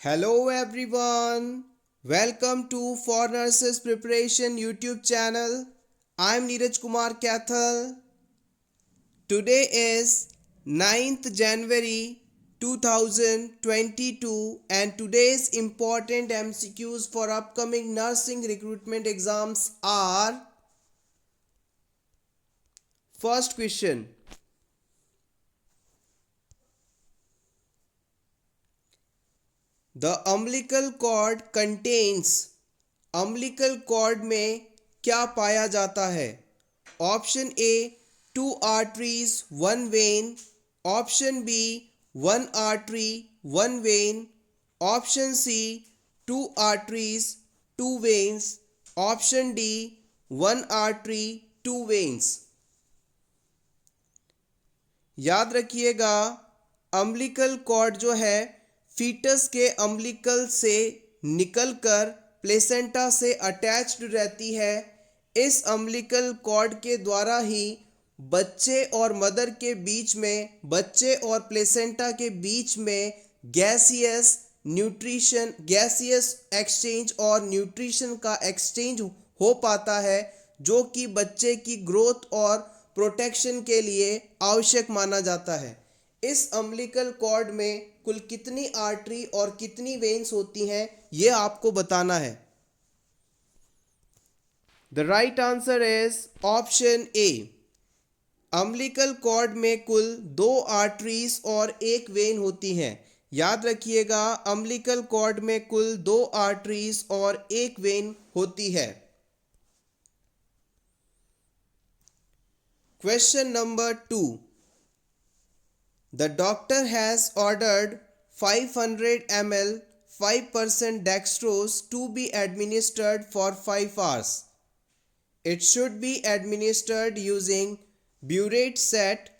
Hello everyone, welcome to For Nurses Preparation YouTube channel. I am Neeraj Kumar Kathal. Today is 9th January 2022 and today's important MCQs for upcoming nursing recruitment exams are: first question, the umbilical cord contains, umbilical cord में क्या पाया जाता है? Option A 2 arteries 1 vein, option B 1 artery 1 vein, option C 2 arteries 2 veins, option D 1 artery 2 veins। याद रखिएगा, umbilical cord जो है foetus के अम्बिलिकल से निकलकर प्लेसेंटा से अटैच्ड रहती है। इस अम्बिलिकल कॉर्ड के द्वारा ही बच्चे और मदर के बीच में, बच्चे और प्लेसेंटा के बीच में गैसियस न्यूट्रिशन, गैसियस एक्सचेंज और न्यूट्रिशन का एक्सचेंज हो पाता है, जो कि बच्चे की ग्रोथ और प्रोटेक्शन के लिए आवश्यक माना जाता है। इस अम्बिलिकल कॉर्ड में कुल कितनी आर्टरी और कितनी वेन्स होती हैं, ये आपको बताना है। The right answer is option A. Umbilical cord में कुल 2 आर्टरीज और 1 वेन होती हैं। याद रखिएगा, अम्बिलिकल कॉर्ड में कुल 2 आर्टरीज और 1 वेन होती है। Question number 2, the doctor has ordered 500 ml 5% dextrose to be administered for 5 hours. It should be administered using burette set.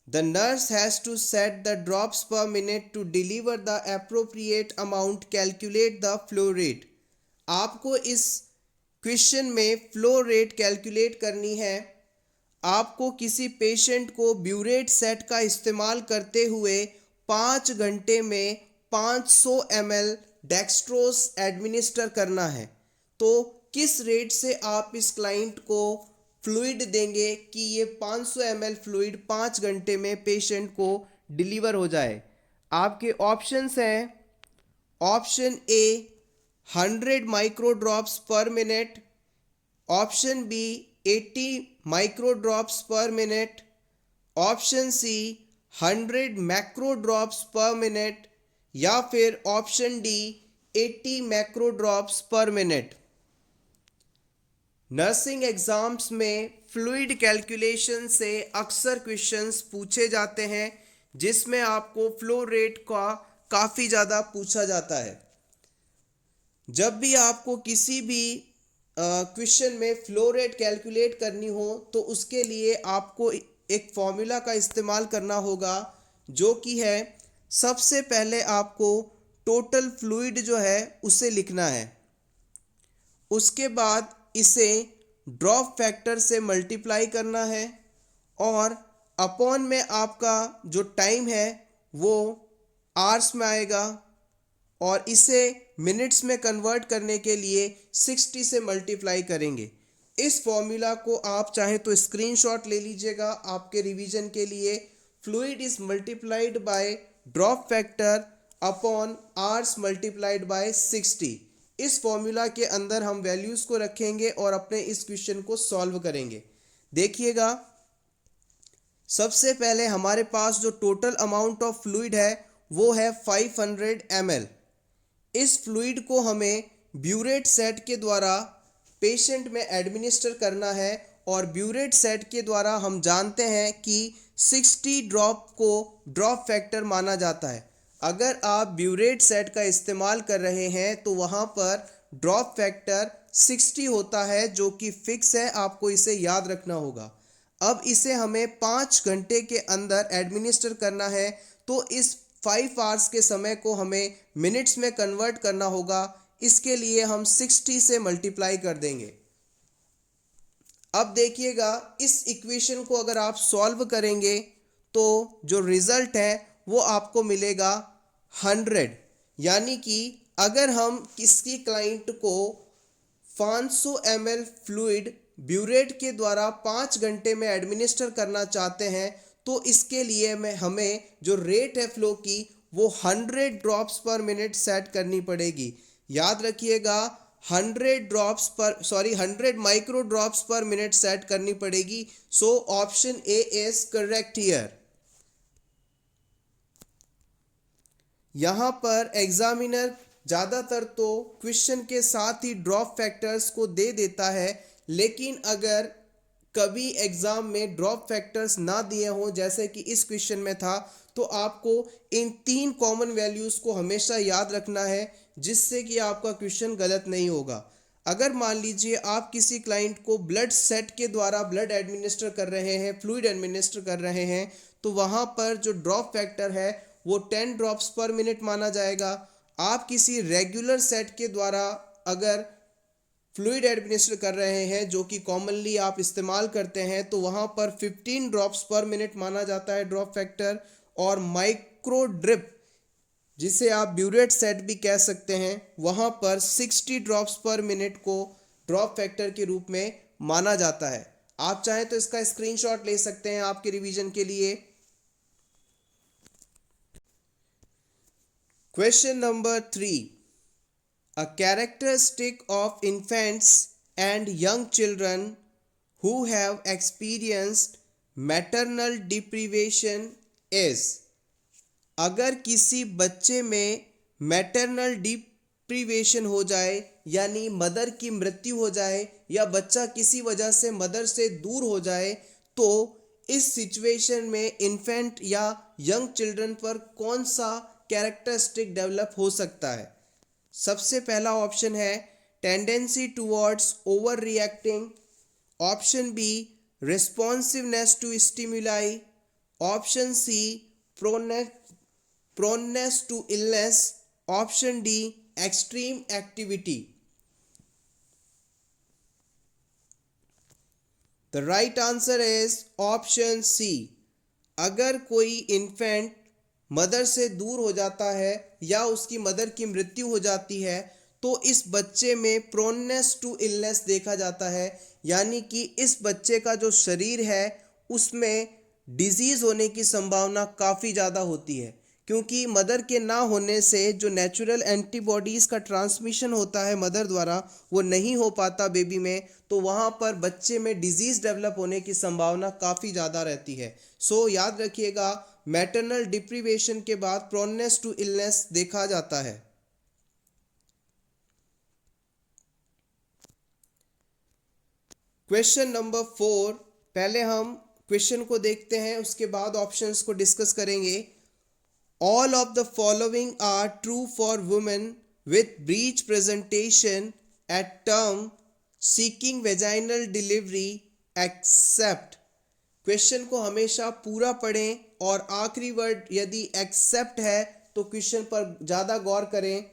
The nurse has to set the drops per minute to deliver the appropriate amount. Calculate the flow rate. आपको इस question में flow rate calculate करनी है। आपको किसी patient को burette set का इस्तेमाल करते हुए 5 घंटे में 500 ml डेक्सट्रोस एडमिनिस्टर करना है। तो किस रेट से आप इस क्लाइंट को फ्लूइड देंगे कि ये 500 ml फ्लूइड 5 घंटे में पेशेंट को डिलीवर हो जाए? आपके ऑप्शंस हैं: ऑप्शन ए 100 माइक्रोड्रॉप्स पर मिनट, ऑप्शन बी 80 माइक्रोड्रॉप्स पर minute, option C 100 मैक्रोड्रॉप्स per minute, या फिर option D 80 macrodrops per minute. Nursing exams में फ्लूइड कैलकुलेशन से अक्सर क्वेश्चंस पूछे जाते हैं, जिसमें आपको फ्लो रेट का काफ़ी ज़्यादा पूछा जाता है। जब भी आपको किसी भी क्वेश्चन में फ्लो रेट कैलकुलेट करनी हो तो उसके लिए आपको एक फॉर्मूला का इस्तेमाल करना होगा, जो कि है, सबसे पहले आपको टोटल फ्लूइड जो है उसे लिखना है। उसके बाद इसे ड्रॉप फैक्टर से मल्टीप्लाई करना है और अपॉन में आपका जो टाइम है वो आवर्स में आएगा और इसे मिनट्स में कन्वर्ट करने के लिए 60 से मल्टीप्लाई करेंगे। इस फॉर्मूला को आप चाहे तो स्क्रीनशॉट ले लीजिएगा आपके रिवीजन के लिए। Fluid is multiplied by drop factor upon hours multiplied by 60। इस फॉर्मूला के अंदर हम वैल्यूज़ को रखेंगे और अपने इस क्वेश्चन को सॉल्व करेंगे। देखिएगा, सबसे पहले हमारे पास जो टोटल अमाउंट ऑफ फ्लूइड है वो है 500 ml। इस फ्लूइड को हमें ब्यूरेट सेट के द्वारा पेशेंट में एडमिनिस्टर करना है और ब्यूरेट सेट के द्वारा हम जानते हैं कि 60 ड्रॉप को ड्रॉप फैक्टर माना जाता है। अगर आप ब्यूरेट सेट का इस्तेमाल कर रहे हैं तो वहाँ पर ड्रॉप फैक्टर 60 होता है, जो कि फिक्स है, आपको इसे याद रखना होगा। अब इसे हमें 5 घंटे के अंदर एडमिनिस्टर करना है, तो इस 5 आवर्स के समय को हमें मिनट्स में कन्वर्ट करना होगा। इसके लिए हम 60 से मल्टीप्लाई कर देंगे। अब देखिएगा, इस इक्वेशन को अगर आप सॉल्व करेंगे तो जो रिजल्ट है वो आपको मिलेगा 100। यानी कि अगर हम किसी क्लाइंट को 500 ml फ्लूइड ब्यूरेट के द्वारा 5 घंटे में एडमिनिस्टर करना चाहते हैं तो इसके लिए हमें जो रेट है फ्लो की वो 100 ड्रॉप्स पर मिनट सेट करनी पड़ेगी। याद रखिएगा 100 माइक्रो ड्रॉप्स पर मिनट सेट करनी पड़ेगी। So option A is correct here. यहाँ पर एग्जामिनर ज़्यादातर तो क्वेश्चन के साथ ही ड्रॉप फैक्टर्स को दे देता है, लेकिन अगर कभी एग्जाम में ड्रॉप फैक्टर्स ना दिए हों जैसे कि इस क्वेश्चन में था, तो आपको इन 3 कॉमन वैल्यूज़ को हमेशा याद रखना है जिससे कि आपका क्वेश्चन गलत नहीं होगा। अगर मान लीजिए आप किसी क्लाइंट को ब्लड सेट के द्वारा ब्लड एडमिनिस्टर कर रहे हैं, फ्लूइड एडमिनिस्टर कर रहे हैं, तो वहाँ पर जो ड्रॉप फैक्टर है वो 10 ड्रॉप्स पर मिनट माना जाएगा। आप किसी रेगुलर सेट के द्वारा अगर फ्लूइड एडमिनिस्टर कर रहे हैं जो कि कॉमनली आप इस्तेमाल करते हैं, तो वहाँ पर 15 ड्रॉप्स पर मिनट माना जाता है ड्रॉप फैक्टर। और माइक्रो ड्रिप जिसे आप ब्यूरेट सेट भी कह सकते हैं, वहाँ पर 60 ड्रॉप्स पर मिनट को ड्रॉप फैक्टर के रूप में माना जाता है। आप चाहें तो इसका स्क्रीनशॉट ले सकते हैं आपके रिवीजन के लिए। Question number 3. A characteristic of infants and young children who have experienced maternal deprivation is, अगर किसी बच्चे में मैटरनल डिप्रीवेशन हो जाए यानी मदर की मृत्यु हो जाए या बच्चा किसी वजह से मदर से दूर हो जाए, तो इस सिचुएशन में इन्फेंट या यंग चिल्ड्रन पर कौन सा कैरेक्टरिस्टिक डेवलप हो सकता है। सबसे पहला ऑप्शन है tendency towards over reacting, option B responsiveness to stimuli, option C proneness to illness, option D extreme activity. The right answer is option C. अगर कोई इन्फेंट मदर से दूर हो जाता है या उसकी मदर की मृत्यु हो जाती है, तो इस बच्चे में प्रोनेस टू इलनेस देखा जाता है, यानी कि इस बच्चे का जो शरीर है उसमें डिजीज़ होने की संभावना काफ़ी ज़्यादा होती है, क्योंकि मदर के ना होने से जो नेचुरल एंटीबॉडीज़ का ट्रांसमिशन होता है मदर द्वारा वो नहीं हो पाता बेबी में, तो वहाँ पर बच्चे में डिजीज़ डेवलप होने की संभावना काफ़ी ज़्यादा रहती है। सो याद रखिएगा मैटरनल डिप्रीवेशन के बाद प्रोनेस टू इलनेस देखा जाता है। क्वेश्चन नंबर 4, पहले हम क्वेश्चन को देखते हैं उसके बाद ऑप्शंस को डिस्कस करेंगे। All of the following are true for women with breech presentation at term seeking vaginal delivery except. Question को हमेशा पूरा पढ़ें और आखिरी वर्ड यदि एक्सेप्ट है तो क्वेश्चन पर ज़्यादा गौर करें।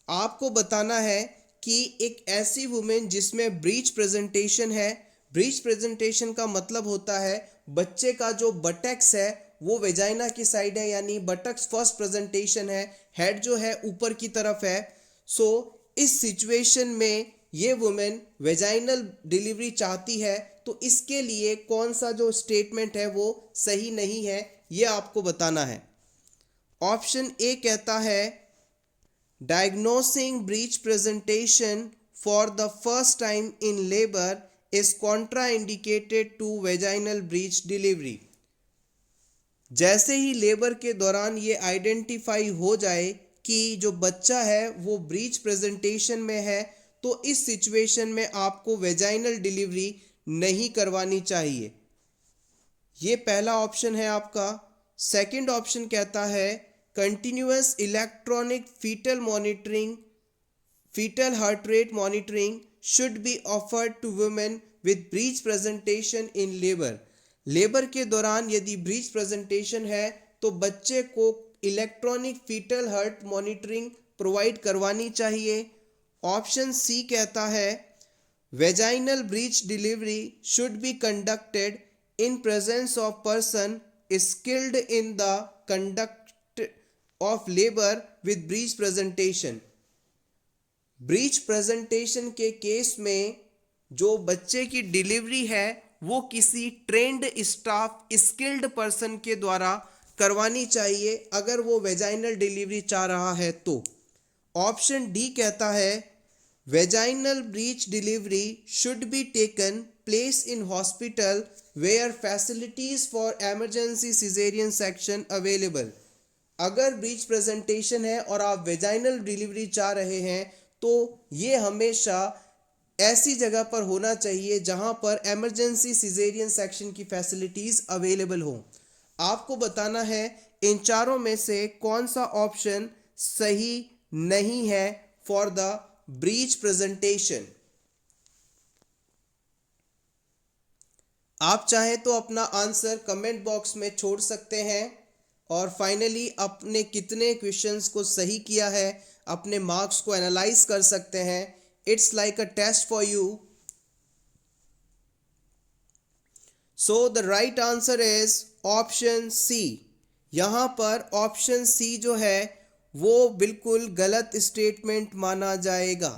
आपको बताना है कि एक ऐसी वुमेन जिसमें ब्रीच प्रेजेंटेशन है, ब्रीच प्रेजेंटेशन का मतलब होता है बच्चे का जो बटक्स है वो वेजाइना की साइड है, यानी बटक्स फर्स्ट प्रेजेंटेशन है, हेड जो है ऊपर की तरफ है। सो इस सिचुएशन में ये वुमेन वेजाइनल डिलीवरी चाहती है, तो इसके लिए कौन सा जो स्टेटमेंट है वो सही नहीं है ये आपको बताना है। ऑप्शन ए कहता है diagnosing breech presentation for the first time in labour is contraindicated to vaginal breech delivery. जैसे ही लेबर के दौरान ये आइडेंटिफाई हो जाए कि जो बच्चा है वो ब्रीच प्रेजेंटेशन में है, तो इस सिचुएशन में आपको वेजाइनल डिलीवरी नहीं करवानी चाहिए। ये पहला ऑप्शन है आपका। सेकंड ऑप्शन कहता है continuous electronic fetal monitoring, fetal heart rate monitoring should be offered to women with breech presentation in labour. Labour के दौरान यदि ब्रीच प्रेजेंटेशन है तो बच्चे को electronic fetal heart monitoring provide करवानी चाहिए। ऑप्शन सी कहता है vaginal breech delivery should be conducted in presence of person skilled in the of labour with breech presentation. Breech presentation के केस में जो बच्चे की डिलीवरी है वो किसी ट्रेंड स्टाफ स्किल्ड पर्सन के द्वारा करवानी चाहिए अगर वो वेजाइनल डिलीवरी चाह रहा है तो। ऑप्शन डी कहता है vaginal breech delivery should be taken place in hospital where facilities for emergency caesarean section available. अगर ब्रीच प्रेजेंटेशन है और आप वेजाइनल डिलीवरी चाह रहे हैं तो ये हमेशा ऐसी जगह पर होना चाहिए जहां पर इमरजेंसी सिजेरियन सेक्शन की फैसिलिटीज अवेलेबल हो। आपको बताना है इन चारों में से कौन सा ऑप्शन सही नहीं है फॉर द ब्रीच प्रेजेंटेशन। आप चाहें तो अपना आंसर कमेंट बॉक्स में छोड़ सकते हैं और फाइनली अपने कितने क्वेश्चंस को सही किया है अपने मार्क्स को एनालाइज कर सकते हैं। It's like a test for you. So the right answer is option C. यहाँ पर ऑप्शन सी जो है वो बिल्कुल गलत स्टेटमेंट माना जाएगा।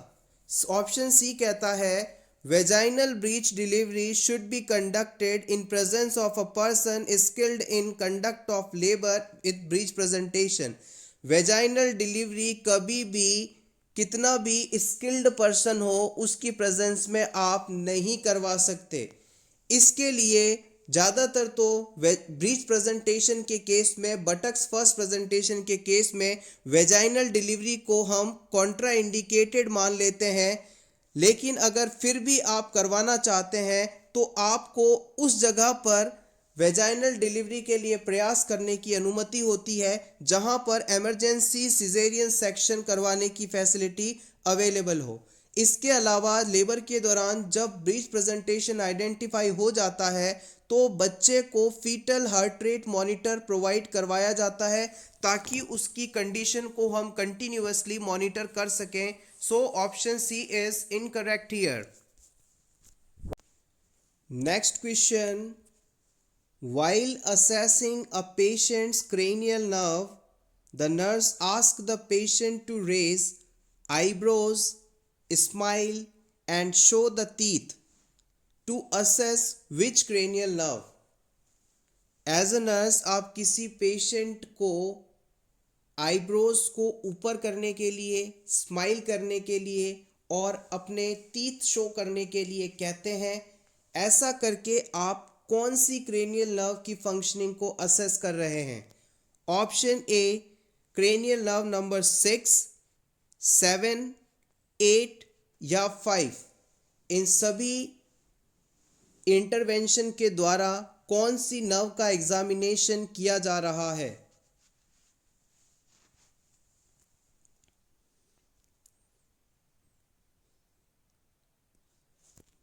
ऑप्शन सी कहता है vaginal breech delivery should be conducted in presence of a person skilled in conduct of labour with breech presentation. Vaginal delivery कभी भी कितना भी स्किल्ड पर्सन हो उसकी प्रेजेंस में आप नहीं करवा सकते। इसके लिए ज़्यादातर तो ब्रीच प्रेजेंटेशन के केस में बटक्स फर्स्ट प्रेजेंटेशन के केस में वेजाइनल डिलीवरी को हम कॉन्ट्रा इंडिकेटेड मान लेते हैं, लेकिन अगर फिर भी आप करवाना चाहते हैं तो आपको उस जगह पर वेजाइनल डिलीवरी के लिए प्रयास करने की अनुमति होती है जहां पर इमरजेंसी सिजेरियन सेक्शन करवाने की फैसिलिटी अवेलेबल हो। इसके अलावा लेबर के दौरान जब ब्रीच प्रेजेंटेशन आइडेंटिफाई हो जाता है तो बच्चे को fetal heart rate monitor provide करवाया जाता है ताकि उसकी कंडीशन को हम कंटिन्यूअसली मॉनिटर कर सकें। So option C is incorrect here. Next question, while assessing a patient's cranial nerve, the nurse asked the patient to raise eyebrows, smile, and show the teeth to assess which cranial nerve. As a nurse, आप किसी patient को eyebrows को ऊपर करने के लिए, smile करने के लिए और अपने टीथ शो करने के लिए कहते हैं। ऐसा करके आप कौन सी क्रेनियल नर्व की फंक्शनिंग को असेस कर रहे हैं? ऑप्शन ए क्रेनियल नर्व नंबर 6, 7, 8 या 5। इन सभी इंटरवेंशन के द्वारा कौन सी नर्व का एग्जामिनेशन किया जा रहा है?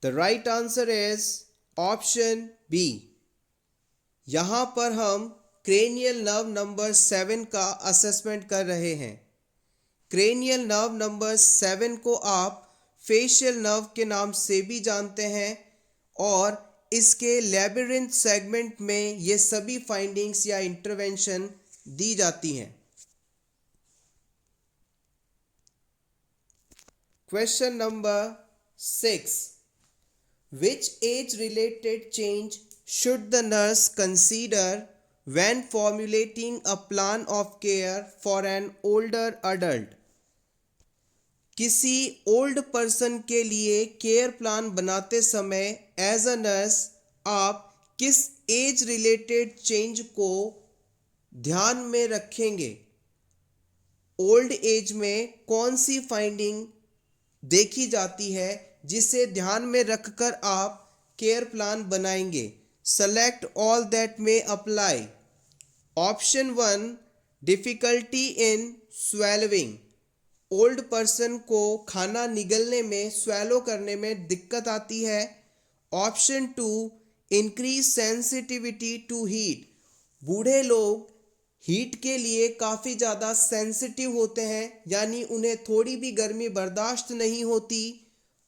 The right answer is option B. यहां पर हम क्रेनियल नर्व नंबर 7 का असेसमेंट कर रहे हैं। क्रेनियल नर्व नंबर 7 को आप फेशियल नर्व के नाम से भी जानते हैं और इसके लैबिरिंथ सेगमेंट में ये सभी फाइंडिंग्स या इंटरवेंशन दी जाती हैं। Question number 6, which age related change should the nurse consider when formulating a plan of care for an older adult? किसी ओल्ड पर्सन के लिए केयर प्लान बनाते समय एज अ नर्स आप किस एज रिलेटेड चेंज को ध्यान में रखेंगे? ओल्ड एज में कौन सी फाइंडिंग देखी जाती है जिसे ध्यान में रखकर आप केयर प्लान बनाएंगे? Select all that may apply. Option 1 difficulty in स्वेलविंग, old person को खाना निगलने में, स्वेलो करने में दिक्कत आती है। Option 2 increase sensitivity to heat, बूढ़े लोग हीट के लिए काफ़ी ज़्यादा सेंसिटिव होते हैं, यानी उन्हें थोड़ी भी गर्मी बर्दाश्त नहीं होती।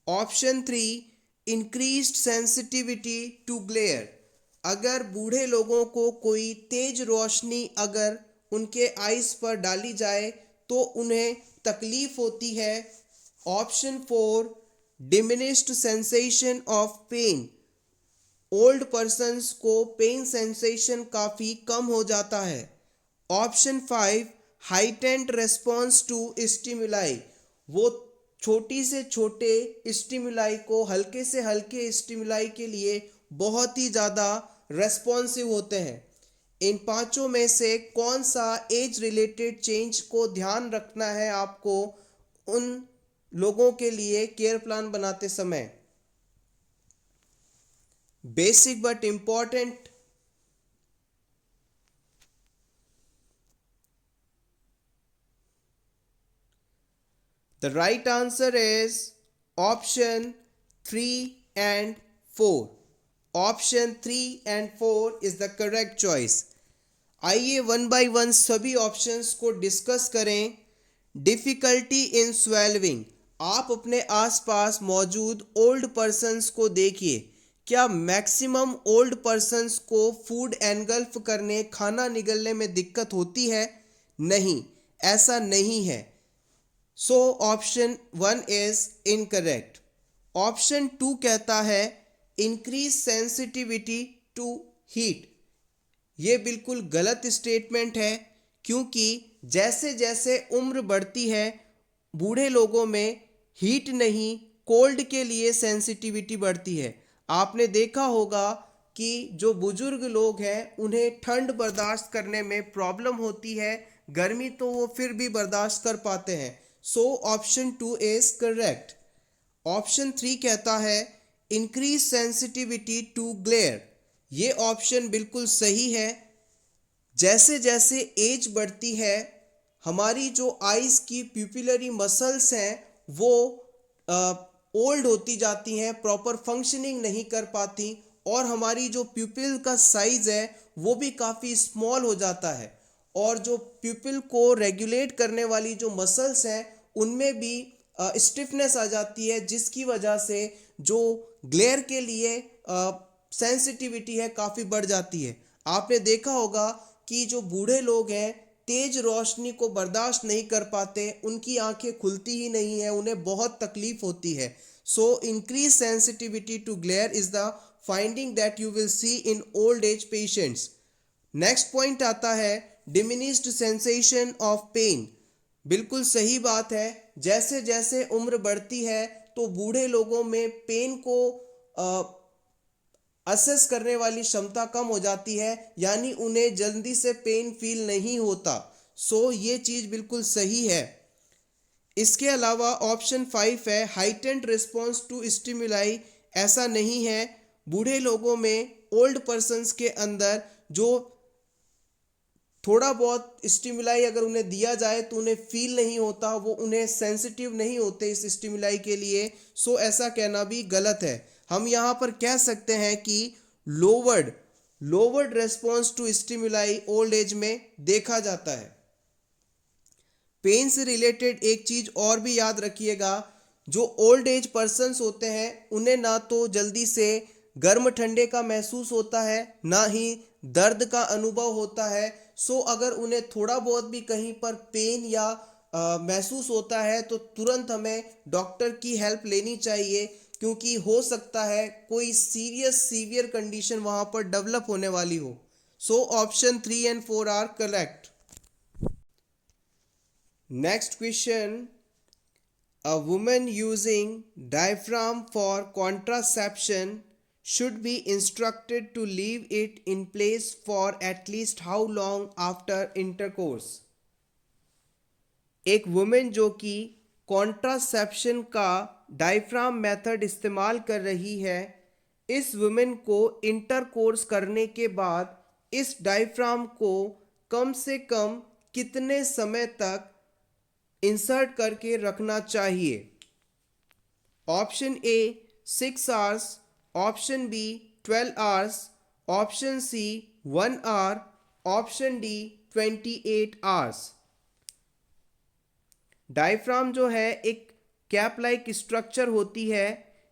Option 3 increased sensitivity to glare, अगर बूढ़े लोगों को कोई तेज रोशनी अगर उनके आइस पर डाली जाए तो उन्हें तकलीफ होती है। Option 4, diminished sensation of pain, old persons को पेन सेंसेशन काफ़ी कम हो जाता है। Option 5, heightened response to stimuli, वो छोटी से छोटे स्टिमुलाई को हल्के से हल्के स्टिमुलाई के लिए बहुत ही ज़्यादा रेस्पॉन्सिव होते हैं। इन पांचों में से कौन सा एज रिलेटेड चेंज को ध्यान रखना है आपको उन लोगों के लिए केयर प्लान बनाते समय? Basic but important. The right answer is option 3 and 4. Option 3 and 4 is the correct choice. आइए वन बाय वन सभी ऑप्शंस को डिस्कस करें। डिफ़िकल्टी इन स्वेलविंग, आप अपने आसपास मौजूद ओल्ड पर्सन्स को देखिए। क्या मैक्सिमम ओल्ड पर्सन्स को फूड एनगल्फ करने, खाना निगलने में दिक्कत होती है? नहीं, ऐसा नहीं है। So option 1 is incorrect. Option 2 कहता है इंक्रीज सेंसिटिविटी टू हीट। ये बिल्कुल गलत स्टेटमेंट है, क्योंकि जैसे जैसे उम्र बढ़ती है बूढ़े लोगों में हीट नहीं कोल्ड के लिए सेंसिटिविटी बढ़ती है। आपने देखा होगा कि जो बुजुर्ग लोग हैं उन्हें ठंड बर्दाश्त करने में प्रॉब्लम होती है, गर्मी तो वो फिर भी बर्दाश्त कर पाते हैं। So option 2 is correct. Option 3 कहता है इंक्रीज सेंसिटिविटी टू ग्लेयर। ये ऑप्शन बिल्कुल सही है। जैसे जैसे एज बढ़ती है हमारी जो आइज़ की प्यूपिलरी मसल्स हैं वो ओल्ड होती जाती हैं, प्रॉपर फंक्शनिंग नहीं कर पाती, और हमारी जो प्यूपिल का साइज़ है वो भी काफ़ी स्मॉल हो जाता है, और जो प्यूपिल को रेगुलेट करने वाली जो मसल्स हैं उनमें भी स्टिफनेस आ जाती है, जिसकी वजह से जो ग्लेयर के लिए सेंसिटिविटी है काफ़ी बढ़ जाती है। आपने देखा होगा कि जो बूढ़े लोग हैं तेज रोशनी को बर्दाश्त नहीं कर पाते, उनकी आंखें खुलती ही नहीं है, उन्हें बहुत तकलीफ होती है। So increase sensitivity to glare is the finding that you will see in old age patients. Next point आता है डिमिनिश्ड सेंसेशन ऑफ पेन। बिल्कुल सही बात है, जैसे जैसे उम्र बढ़ती है तो बूढ़े लोगों में पेन को असेस करने वाली क्षमता कम हो जाती है, यानी उन्हें जल्दी से पेन फील नहीं होता। सो ये चीज़ बिल्कुल सही है। इसके अलावा ऑप्शन 5 है हाइटेंड रिस्पॉन्स टू स्टिमुलाई। ऐसा नहीं है, बूढ़े लोगों में ओल्ड पर्सन्स के अंदर जो थोड़ा बहुत स्टिमुलाई अगर उन्हें दिया जाए तो उन्हें फील नहीं होता, वो उन्हें सेंसिटिव नहीं होते इस स्टिमुलाई के लिए। सो ऐसा कहना भी गलत है। हम यहाँ पर कह सकते हैं कि lowered response to stimuli old age में देखा जाता है। पेन से रिलेटेड एक चीज़ और भी याद रखिएगा, जो ओल्ड एज पर्सन्स होते हैं उन्हें ना तो जल्दी से गर्म ठंडे का महसूस होता है, ना ही दर्द का अनुभव होता है। सो अगर उन्हें थोड़ा बहुत भी कहीं पर पेन या महसूस होता है तो तुरंत हमें डॉक्टर की हेल्प लेनी चाहिए, क्योंकि हो सकता है कोई सीवियर कंडीशन वहाँ पर डेवलप होने वाली हो। So option 3 and 4 are correct. Next question, a woman using diaphragm for contraception should be instructed to leave it in place for at least how long after intercourse? एक women जो कि contraception का diaphragm method इस्तेमाल कर रही है, इस women को इंटरकोर्स करने के बाद इस डायफ्राम को कम से कम कितने समय तक इंसर्ट करके रखना चाहिए? Option A 6 hours, option B 12 hours, option C 1 hour, option D 28 hours. Diaphragm जो है एक कैप लाइक स्ट्रक्चर होती है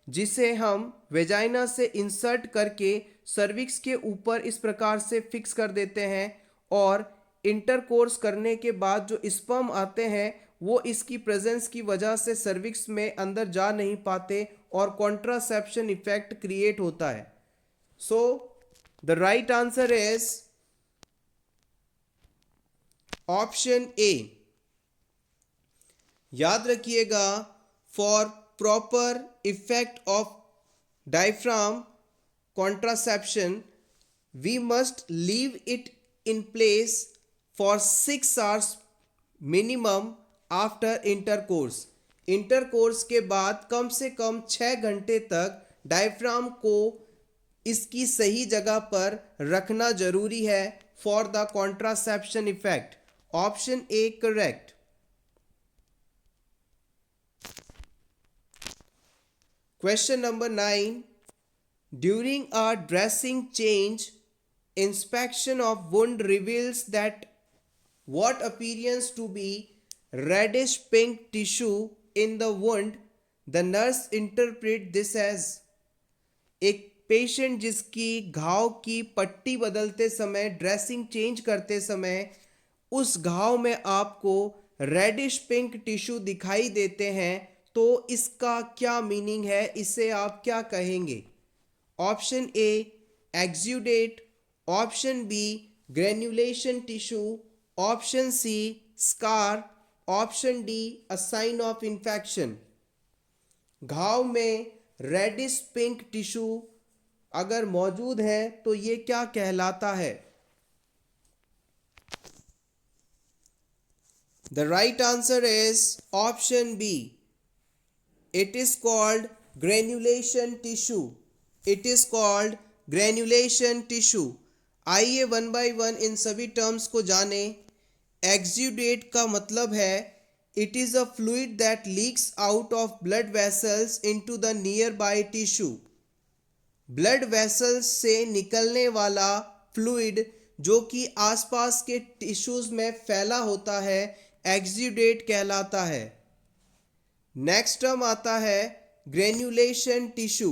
जिसे हम वेजाइना से इंसर्ट करके सर्विक्स के ऊपर इस प्रकार से फिक्स कर देते हैं, और इंटरकोर्स करने के बाद जो स्पर्म आते हैं वो इसकी प्रेजेंस की वजह से सर्विक्स में अंदर जा नहीं पाते और कॉन्ट्रासेप्शन इफेक्ट क्रिएट होता है. सो the right answer is option ए. याद रखिएगा, for proper effect of diaphragm contraception, we must leave it in place for 6 hours minimum after intercourse. Intercourse के बाद कम से कम 6 घंटे तक डायफ्राम को इसकी सही जगह पर रखना जरूरी है for the contraception effect. Option A correct. Question number 9. During a dressing change, inspection of wound reveals that what appears to be reddish pink tissue in the wound. The nurse interpret this as एक patient जिसकी घाव की पट्टी बदलते समय, dressing change करते समय उस घाव में आपको रेडिश पिंक टिश्यू दिखाई देते हैं, तो इसका क्या मीनिंग है, इसे आप क्या कहेंगे? Option A exudate, option B granulation tissue, option C scar, option D a sign of infection. घाव में रेडिश पिंक टिश्यू अगर मौजूद है तो ये क्या कहलाता है? The right answer is option B. It is called granulation tissue. It is called granulation tissue. आइए वन बाय वन इन सभी टर्म्स को जाने. एक्सुडेट का मतलब है it is a fluid that leaks out of blood vessels into the nearby tissue. Blood vessels से निकलने वाला फ्लूइड जो कि आसपास के टिश्यूज में फैला होता है एक्सुडेट कहलाता है. नेक्स्ट टर्म आता है granulation tissue.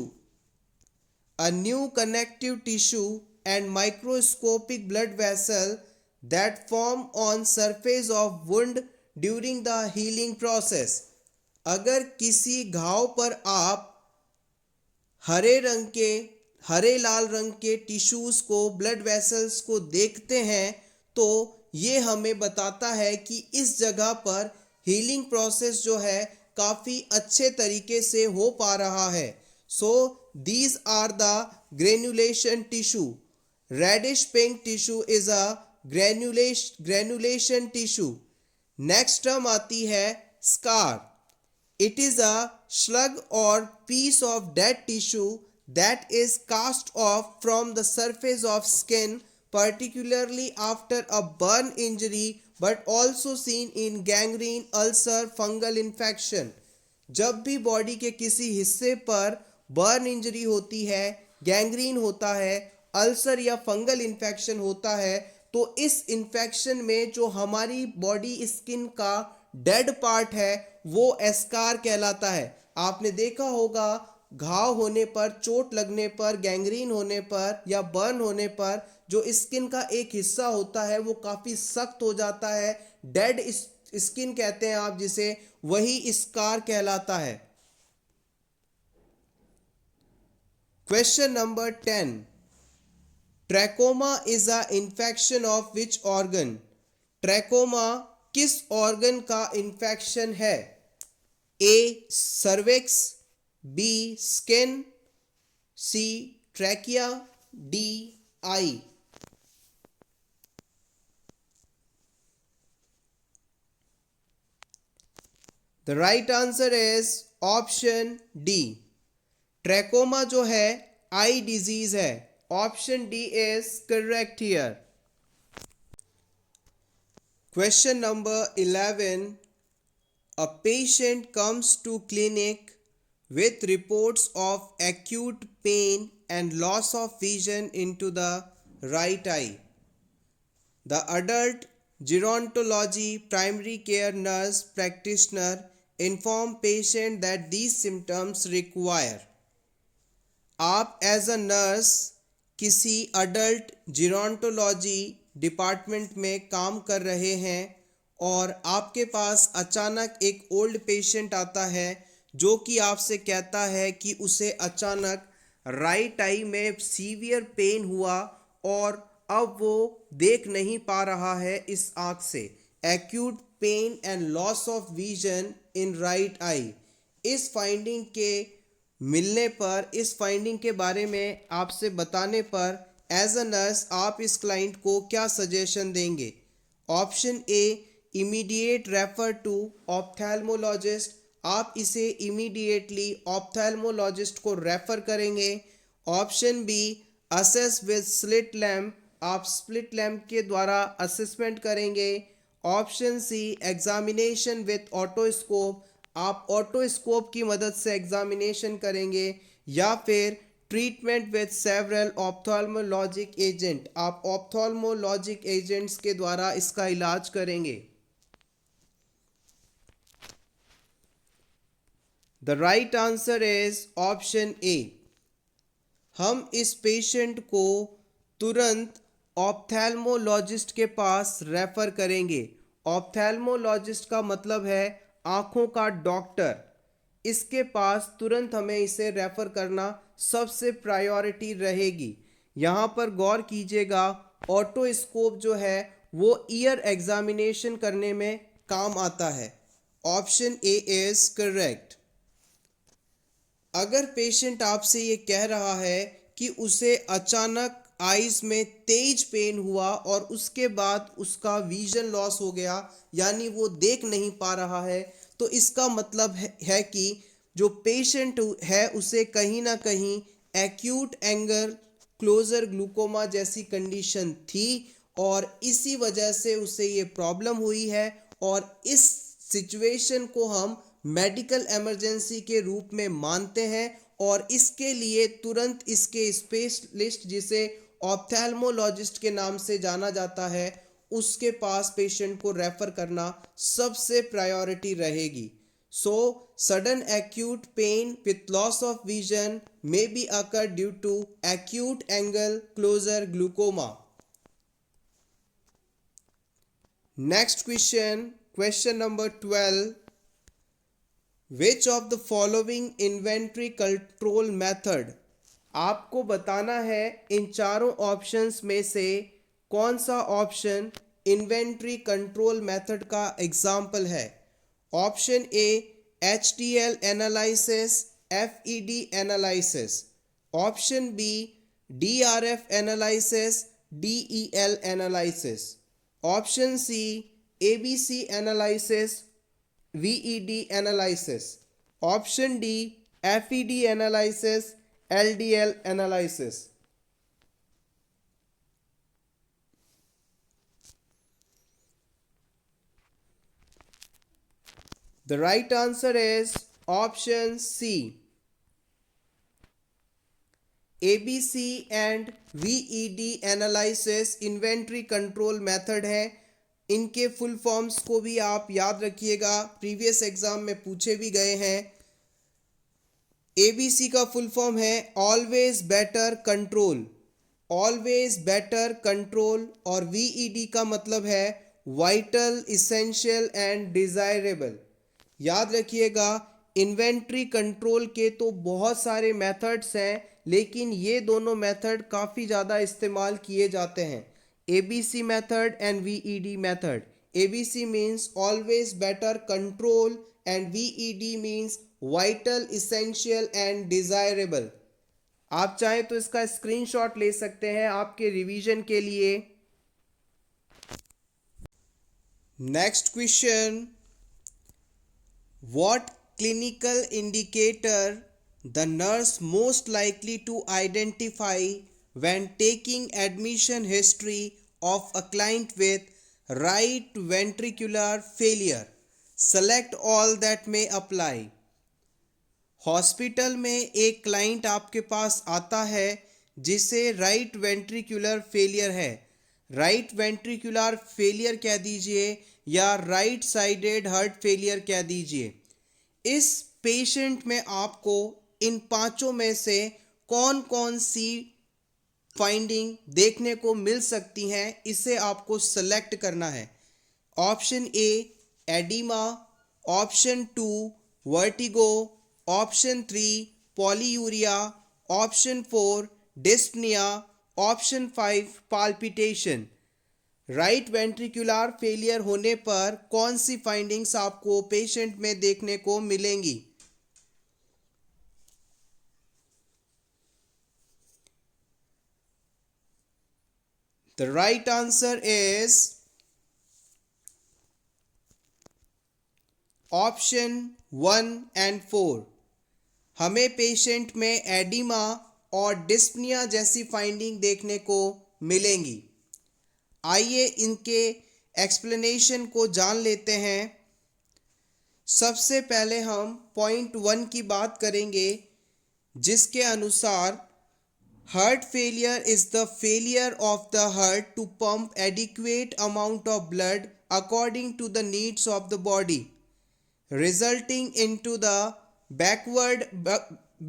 A new connective tissue and microscopic blood vessel that form on surface of wound during the healing process. अगर किसी घाव पर आप हरे लाल रंग के टिश्यूज को, ब्लड वेसल्स को देखते हैं तो ये हमें बताता है कि इस जगह पर हीलिंग प्रोसेस जो है काफ़ी अच्छे तरीके से हो पा रहा है. So these are the granulation tissue. Reddish pink tissue is a granulation tissue. Next term आती है scar. It is a slug or piece of dead tissue that is cast off from the surface of skin, particularly after a burn injury, but also seen in gangrene, ulcer, fungal infection. जब भी body के किसी हिस्से पर burn injury होती है, gangrene होता है, अल्सर या फंगल इन्फेक्शन होता है, तो इस इन्फेक्शन में जो हमारी बॉडी स्किन का डेड पार्ट है वो एस्कार कहलाता है. आपने देखा होगा घाव होने पर, चोट लगने पर, गैंग्रीन होने पर या बर्न होने पर जो स्किन का एक हिस्सा होता है वो काफ़ी सख्त हो जाता है, डेड स्किन कहते हैं आप जिसे, वही स्कार कहलाता है. Question number 10. Trachoma is a infection of which organ? Trachoma किस organ का infection है? A. cervix, B. skin, C. trachea, D. eye. The right answer is option D. Trachoma जो है आई डिजीज है. Option D is correct here. Question number 11. A patient comes to clinic with reports of acute pain and loss of vision into the right eye. The adult gerontology primary care nurse practitioner inform patient that these symptoms require. आप as a nurse किसी adult जीरोंटोलॉजी department में काम कर रहे हैं और आपके पास अचानक एक ओल्ड पेशेंट आता है जो कि आपसे कहता है कि उसे अचानक राइट आई में सीवियर पेन हुआ और अब वो देख नहीं पा रहा है इस आँख से। Acute pain and loss of vision in right I. इस फाइंडिंग के मिलने पर, इस फाइंडिंग के बारे में आपसे बताने पर एज अ नर्स आप इस क्लाइंट को क्या सजेशन देंगे? Option A, immediate refer to ophthalmologist. आप इसे इमीडिएटली ऑप्थेल्मोलॉजिस्ट को रेफर करेंगे। Option B, assess with slit lamp. आप स्प्लिट लैम्प के द्वारा असेसमेंट करेंगे। Option C, examination with otoscope. आप ऑटोस्कोप की मदद से एग्जामिनेशन करेंगे। या फिर treatment with several ophthalmologic agent. आप ऑप्थेल्मोलॉजिक एजेंट्स के द्वारा इसका इलाज करेंगे। The right answer is option A. हम इस पेशेंट को तुरंत ऑप्थेल्मोलॉजिस्ट के पास रेफर करेंगे। ऑप्थेल्मोलॉजिस्ट का मतलब है आँखों का डॉक्टर। इसके पास तुरंत हमें इसे रेफर करना सबसे प्रायोरिटी रहेगी। यहाँ पर गौर कीजिएगा, ऑटोस्कोप जो है वो ईयर एग्जामिनेशन करने में काम आता है। Option A is correct. अगर पेशेंट आपसे ये कह रहा है कि उसे अचानक आईज में तेज पेन हुआ और उसके बाद उसका विजन लॉस हो गया, यानी वो देख नहीं पा रहा है, तो इसका मतलब है कि जो पेशेंट है उसे कहीं ना कहीं एक्यूट एंगल क्लोजर ग्लूकोमा जैसी कंडीशन थी और इसी वजह से उसे ये प्रॉब्लम हुई है। और इस सिचुएशन को हम मेडिकल इमरजेंसी के रूप में मानते हैं और इसके लिए तुरंत इसके स्पेशलिस्ट, जिसे ऑप्थेल्मोलॉजिस्ट के नाम से जाना जाता है, उसके पास पेशेंट को रेफर करना सबसे प्रायोरिटी रहेगी। So sudden acute pain with loss of vision may be occur due to acute angle closure glaucoma. Next question, question number 12. Which of the following inventory control method? आपको बताना है इन चारों options में से कौन सा ऑप्शन इन्वेंट्री कंट्रोल मेथड का example है। Option A, HDL analysis, FED analysis. Option B, DRF analysis, DEL analysis. Option C, ABC analysis, VED analysis. Option D, FED analysis, LDL analysis. The right answer is option C. ABC and VED analysis inventory control method है। इनके full forms को भी आप याद रखिएगा, previous exam में पूछे भी गए हैं। ABC का फुल फॉर्म है always better control, always better control. और VED का मतलब है वाइटल, इसेंशियल एंड डिजायरेबल। याद रखिएगा, इन्वेंट्री कंट्रोल के तो बहुत सारे मेथड्स हैं, लेकिन ये दोनों मेथड काफ़ी ज़्यादा इस्तेमाल किए जाते हैं, ABC method and VED method. ABC means always better control and VED means vital, essential and desirable. आप चाहें तो इसका स्क्रीनशॉट ले सकते हैं आपके रिवीजन के लिए। Next question, what clinical indicator the nurse most likely to identify when taking admission history of a client with right ventricular failure? Select all that may apply. Hospital में एक क्लाइंट आपके पास आता है जिसे राइट वेंट्रिकुलर फेलियर है। Right ventricular failure कह दीजिए या राइट साइडेड हार्ट फेलियर कह दीजिए। इस पेशेंट में आपको इन पांचों में से कौन कौन सी फाइंडिंग देखने को मिल सकती हैं, इसे आपको सेलेक्ट करना है। Option A oedema, option 2 vertigo, option 3 polyuria, option 4 dyspnoea, option 5 palpitation. Right ventricular failure होने पर कौन सी फाइंडिंग्स आपको पेशेंट में देखने को मिलेंगी? The right answer is option 1 and 4। हमें पेशेंट में एडिमा और डिस्पनिया जैसी फाइंडिंग देखने को मिलेंगी। आइए इनके एक्सप्लेनेशन को जान लेते हैं। सबसे पहले हम पॉइंट 1 की बात करेंगे, जिसके अनुसार heart failure is the failure of the heart to pump adequate amount of blood according to the needs of the body, resulting into the backward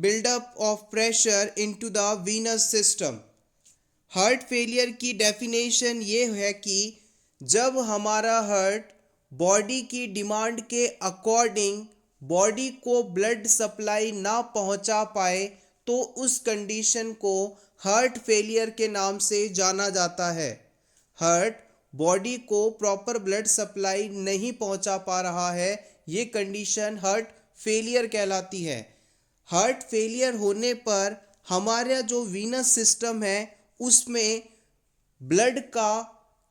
buildup of pressure into the venous system। Heart failure की definition ये है कि जब हमारा heart body की demand के according body को blood supply ना पहुंचा पाए तो उस कंडीशन को हार्ट फेलियर के नाम से जाना जाता है। हार्ट बॉडी को प्रॉपर ब्लड सप्लाई नहीं पहुंचा पा रहा है, ये कंडीशन हार्ट फेलियर कहलाती है। हार्ट फेलियर होने पर हमारा जो वीनस सिस्टम है उसमें ब्लड का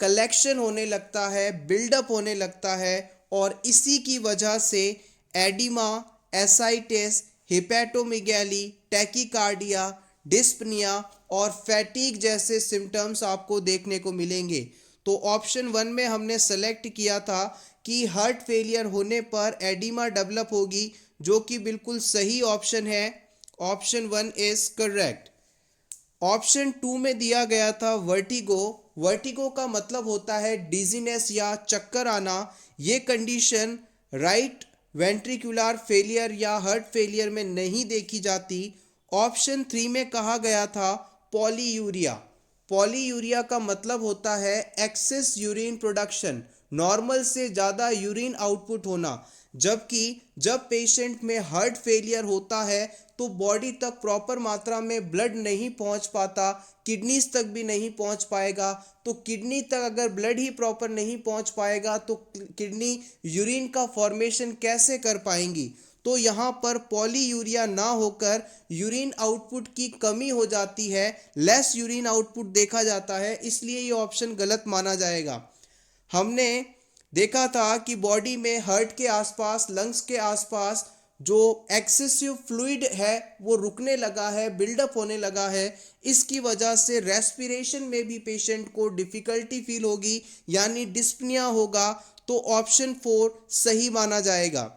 कलेक्शन होने लगता है, बिल्डअप होने लगता है, और इसी की वजह से एडिमा, एसाइटिस, हिपैटोमेगैली, टैकीकार्डिया, डिस्पनिया और फैटीग जैसे सिम्टम्स आपको देखने को मिलेंगे। तो ऑप्शन 1 में हमने सेलेक्ट किया था कि हार्ट फेलियर होने पर एडिमा डेवलप होगी, जो कि बिल्कुल सही ऑप्शन है। Option 1 is correct. ऑप्शन 2 में दिया गया था वर्टिगो। वर्टिगो का मतलब होता है डिजीनेस या चक्कर आना। ये कंडीशन राइट वेंट्रिकुलर फेलियर या हार्ट फेलियर में नहीं देखी जाती। ऑप्शन 3 में कहा गया था पॉलीयूरिया। पॉलीयूरिया का मतलब होता है एक्सेस यूरिन प्रोडक्शन, नॉर्मल से ज़्यादा यूरिन आउटपुट होना। जबकि जब पेशेंट में हार्ट फेलियर होता है तो बॉडी तक प्रॉपर मात्रा में ब्लड नहीं पहुंच पाता, किडनीज तक भी नहीं पहुंच पाएगा। तो किडनी तक अगर ब्लड ही प्रॉपर नहीं पहुंच पाएगा तो किडनी यूरिन का फॉर्मेशन कैसे कर पाएंगी? तो यहाँ पर पॉलीयूरिया ना होकर यूरिन आउटपुट की कमी हो जाती है, लेस यूरिन आउटपुट देखा जाता है, इसलिए ये ऑप्शन गलत माना जाएगा। हमने देखा था कि बॉडी में हार्ट के आसपास, लंग्स के आसपास जो एक्सेसिव फ्लूइड है वो रुकने लगा है, बिल्डअप होने लगा है। इसकी वजह से रेस्पिरेशन में भी पेशेंट को डिफ़िकल्टी फील होगी, यानी डिस्पनिया होगा। तो ऑप्शन 4 सही माना जाएगा।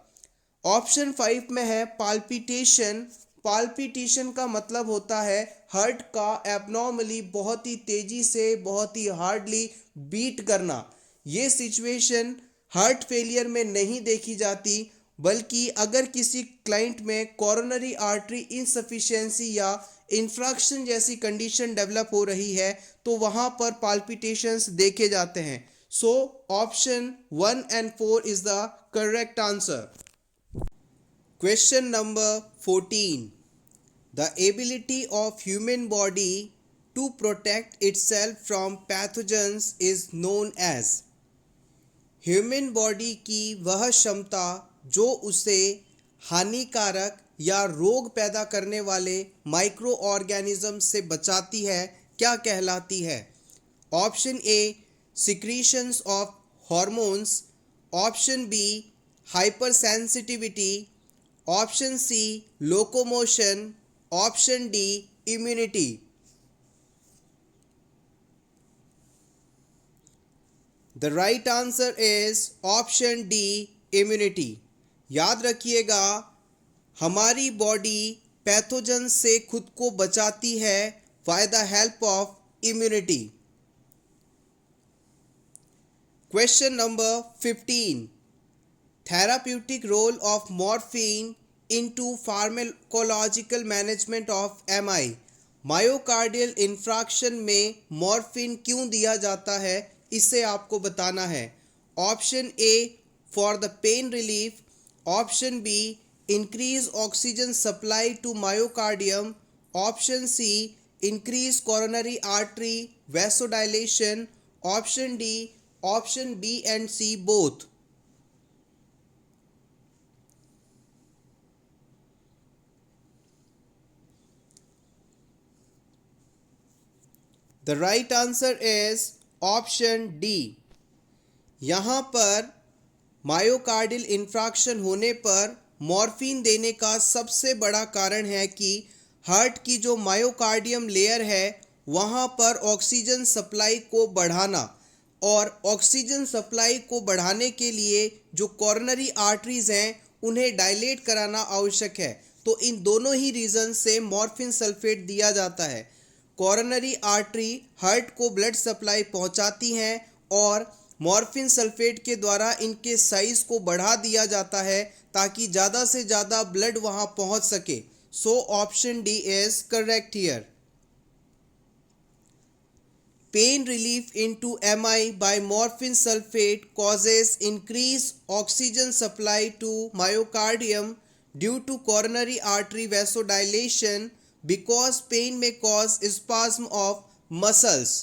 ऑप्शन 5 में है पाल्पिटेशन। पाल्पिटेशन का मतलब होता है हार्ट का एबनॉर्मली बहुत ही तेज़ी से, बहुत ही हार्डली बीट करना। ये सिचुएशन हार्ट फेलियर में नहीं देखी जाती, बल्कि अगर किसी क्लाइंट में कोरोनरी आर्टरी इनसफिशिएंसी या इंफ्रैक्शन जैसी कंडीशन डेवलप हो रही है तो वहाँ पर पाल्पिटेशंस देखे जाते हैं। So option 1 and 4 is the correct answer. Question number 14. The ability of human body to protect itself from pathogens is known as। Human body की वह क्षमता जो उसे हानिकारक या रोग पैदा करने वाले माइक्रो ऑर्गेनिज्म से बचाती है, क्या कहलाती है? Option A secretions of hormones, option B hypersensitivity, option C locomotion, option D immunity. The right answer is option D immunity. याद रखिएगा, हमारी बॉडी पैथोजन से खुद को बचाती है by the help of immunity. Question number 15. Therapeutic role of morphine into pharmacological management of MI। Myocardial infraction में morphine क्यों दिया जाता है, इसे आपको बताना है। Option A for the pain relief, option B increase oxygen supply to myocardium, option C increase coronary artery vasodilation, option D, option B and C both. The right answer is option D. यहाँ पर myocardial इंफ्राक्शन होने पर morphine देने का सबसे बड़ा कारण है कि हार्ट की जो मायोकार्डियम लेयर है वहाँ पर ऑक्सीजन सप्लाई को बढ़ाना, और ऑक्सीजन सप्लाई को बढ़ाने के लिए जो कॉर्नरी आर्टरीज हैं उन्हें डायलेट कराना आवश्यक है। तो इन दोनों ही रीज़न से मॉर्फिन सल्फेट दिया जाता है। कॉर्नरी आर्टरी हार्ट को ब्लड सप्लाई पहुंचाती हैं और मॉर्फिन सल्फेट के द्वारा इनके साइज को बढ़ा दिया जाता है ताकि ज़्यादा से ज़्यादा ब्लड वहां पहुंच सके। So option D is correct here. Pain relief into MI by morphine sulfate causes increased oxygen supply to myocardium due to coronary artery vasodilation because pain may cause spasm of muscles.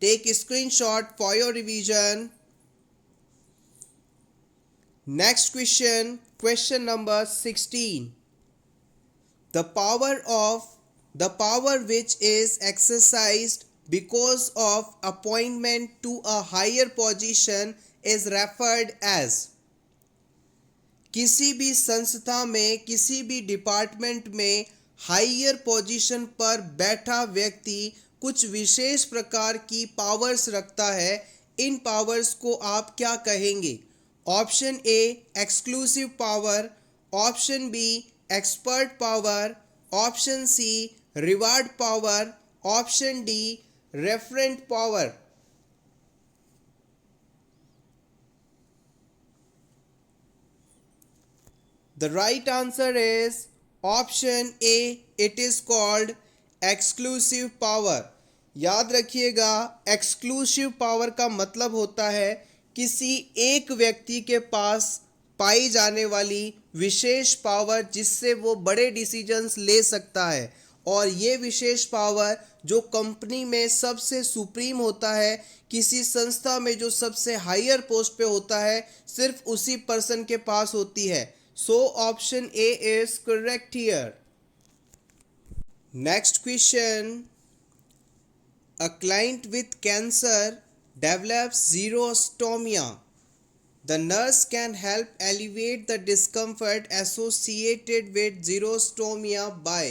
Take a screenshot for your revision. Next question, question number 16. The power which is exercised because of appointment to a higher position is referred as। किसी भी संस्था में, किसी भी department में higher position पर बैठा व्यक्ति कुछ विशेष प्रकार की पावर्स रखता है। इन पावर्स को आप क्या कहेंगे? Option A exclusive power, option B expert power, option C reward power, option D referent power. The right answer is option A. It is called exclusive power। याद रखिएगा, एक्सक्लूसिव पावर का मतलब होता है किसी एक व्यक्ति के पास पाई जाने वाली विशेष पावर जिससे वो बड़े डिसीजंस ले सकता है। और ये विशेष पावर जो कंपनी में सबसे सुप्रीम होता है, किसी संस्था में जो सबसे हायर पोस्ट पे होता है, सिर्फ उसी पर्सन के पास होती है। So option A is correct here. Next question, a client with cancer develops xerostomia. The nurse can help alleviate the discomfort associated with xerostomia by।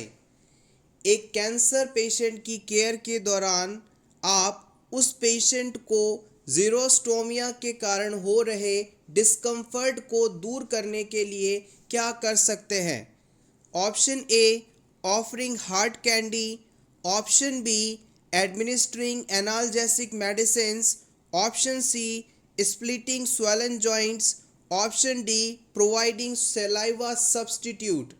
एक कैंसर पेशेंट की केयर के दौरान आप उस पेशेंट को ज़ीरोस्टोमिया के कारण हो रहे डिस्कम्फर्ट को दूर करने के लिए क्या कर सकते हैं? Option A offering hard candy, option B administering analgesic medicines, option C splitting swollen joints, option D providing saliva substitute।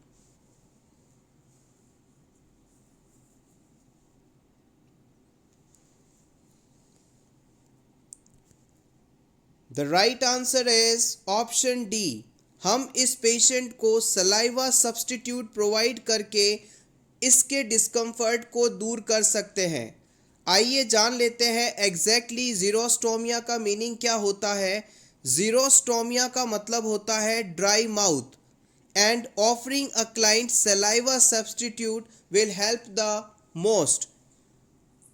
The right answer is option D. हम इस पेशेंट को सलाइवा सब्सटीट्यूट प्रोवाइड करके इसके डिस्कम्फर्ट को दूर कर सकते हैं। आइए जान लेते हैं एग्जैक्टली ज़ीरोस्टोमिया का मीनिंग क्या होता है। ज़ीरोस्टोमिया का मतलब होता है dry mouth, and offering a client saliva substitute will help the most.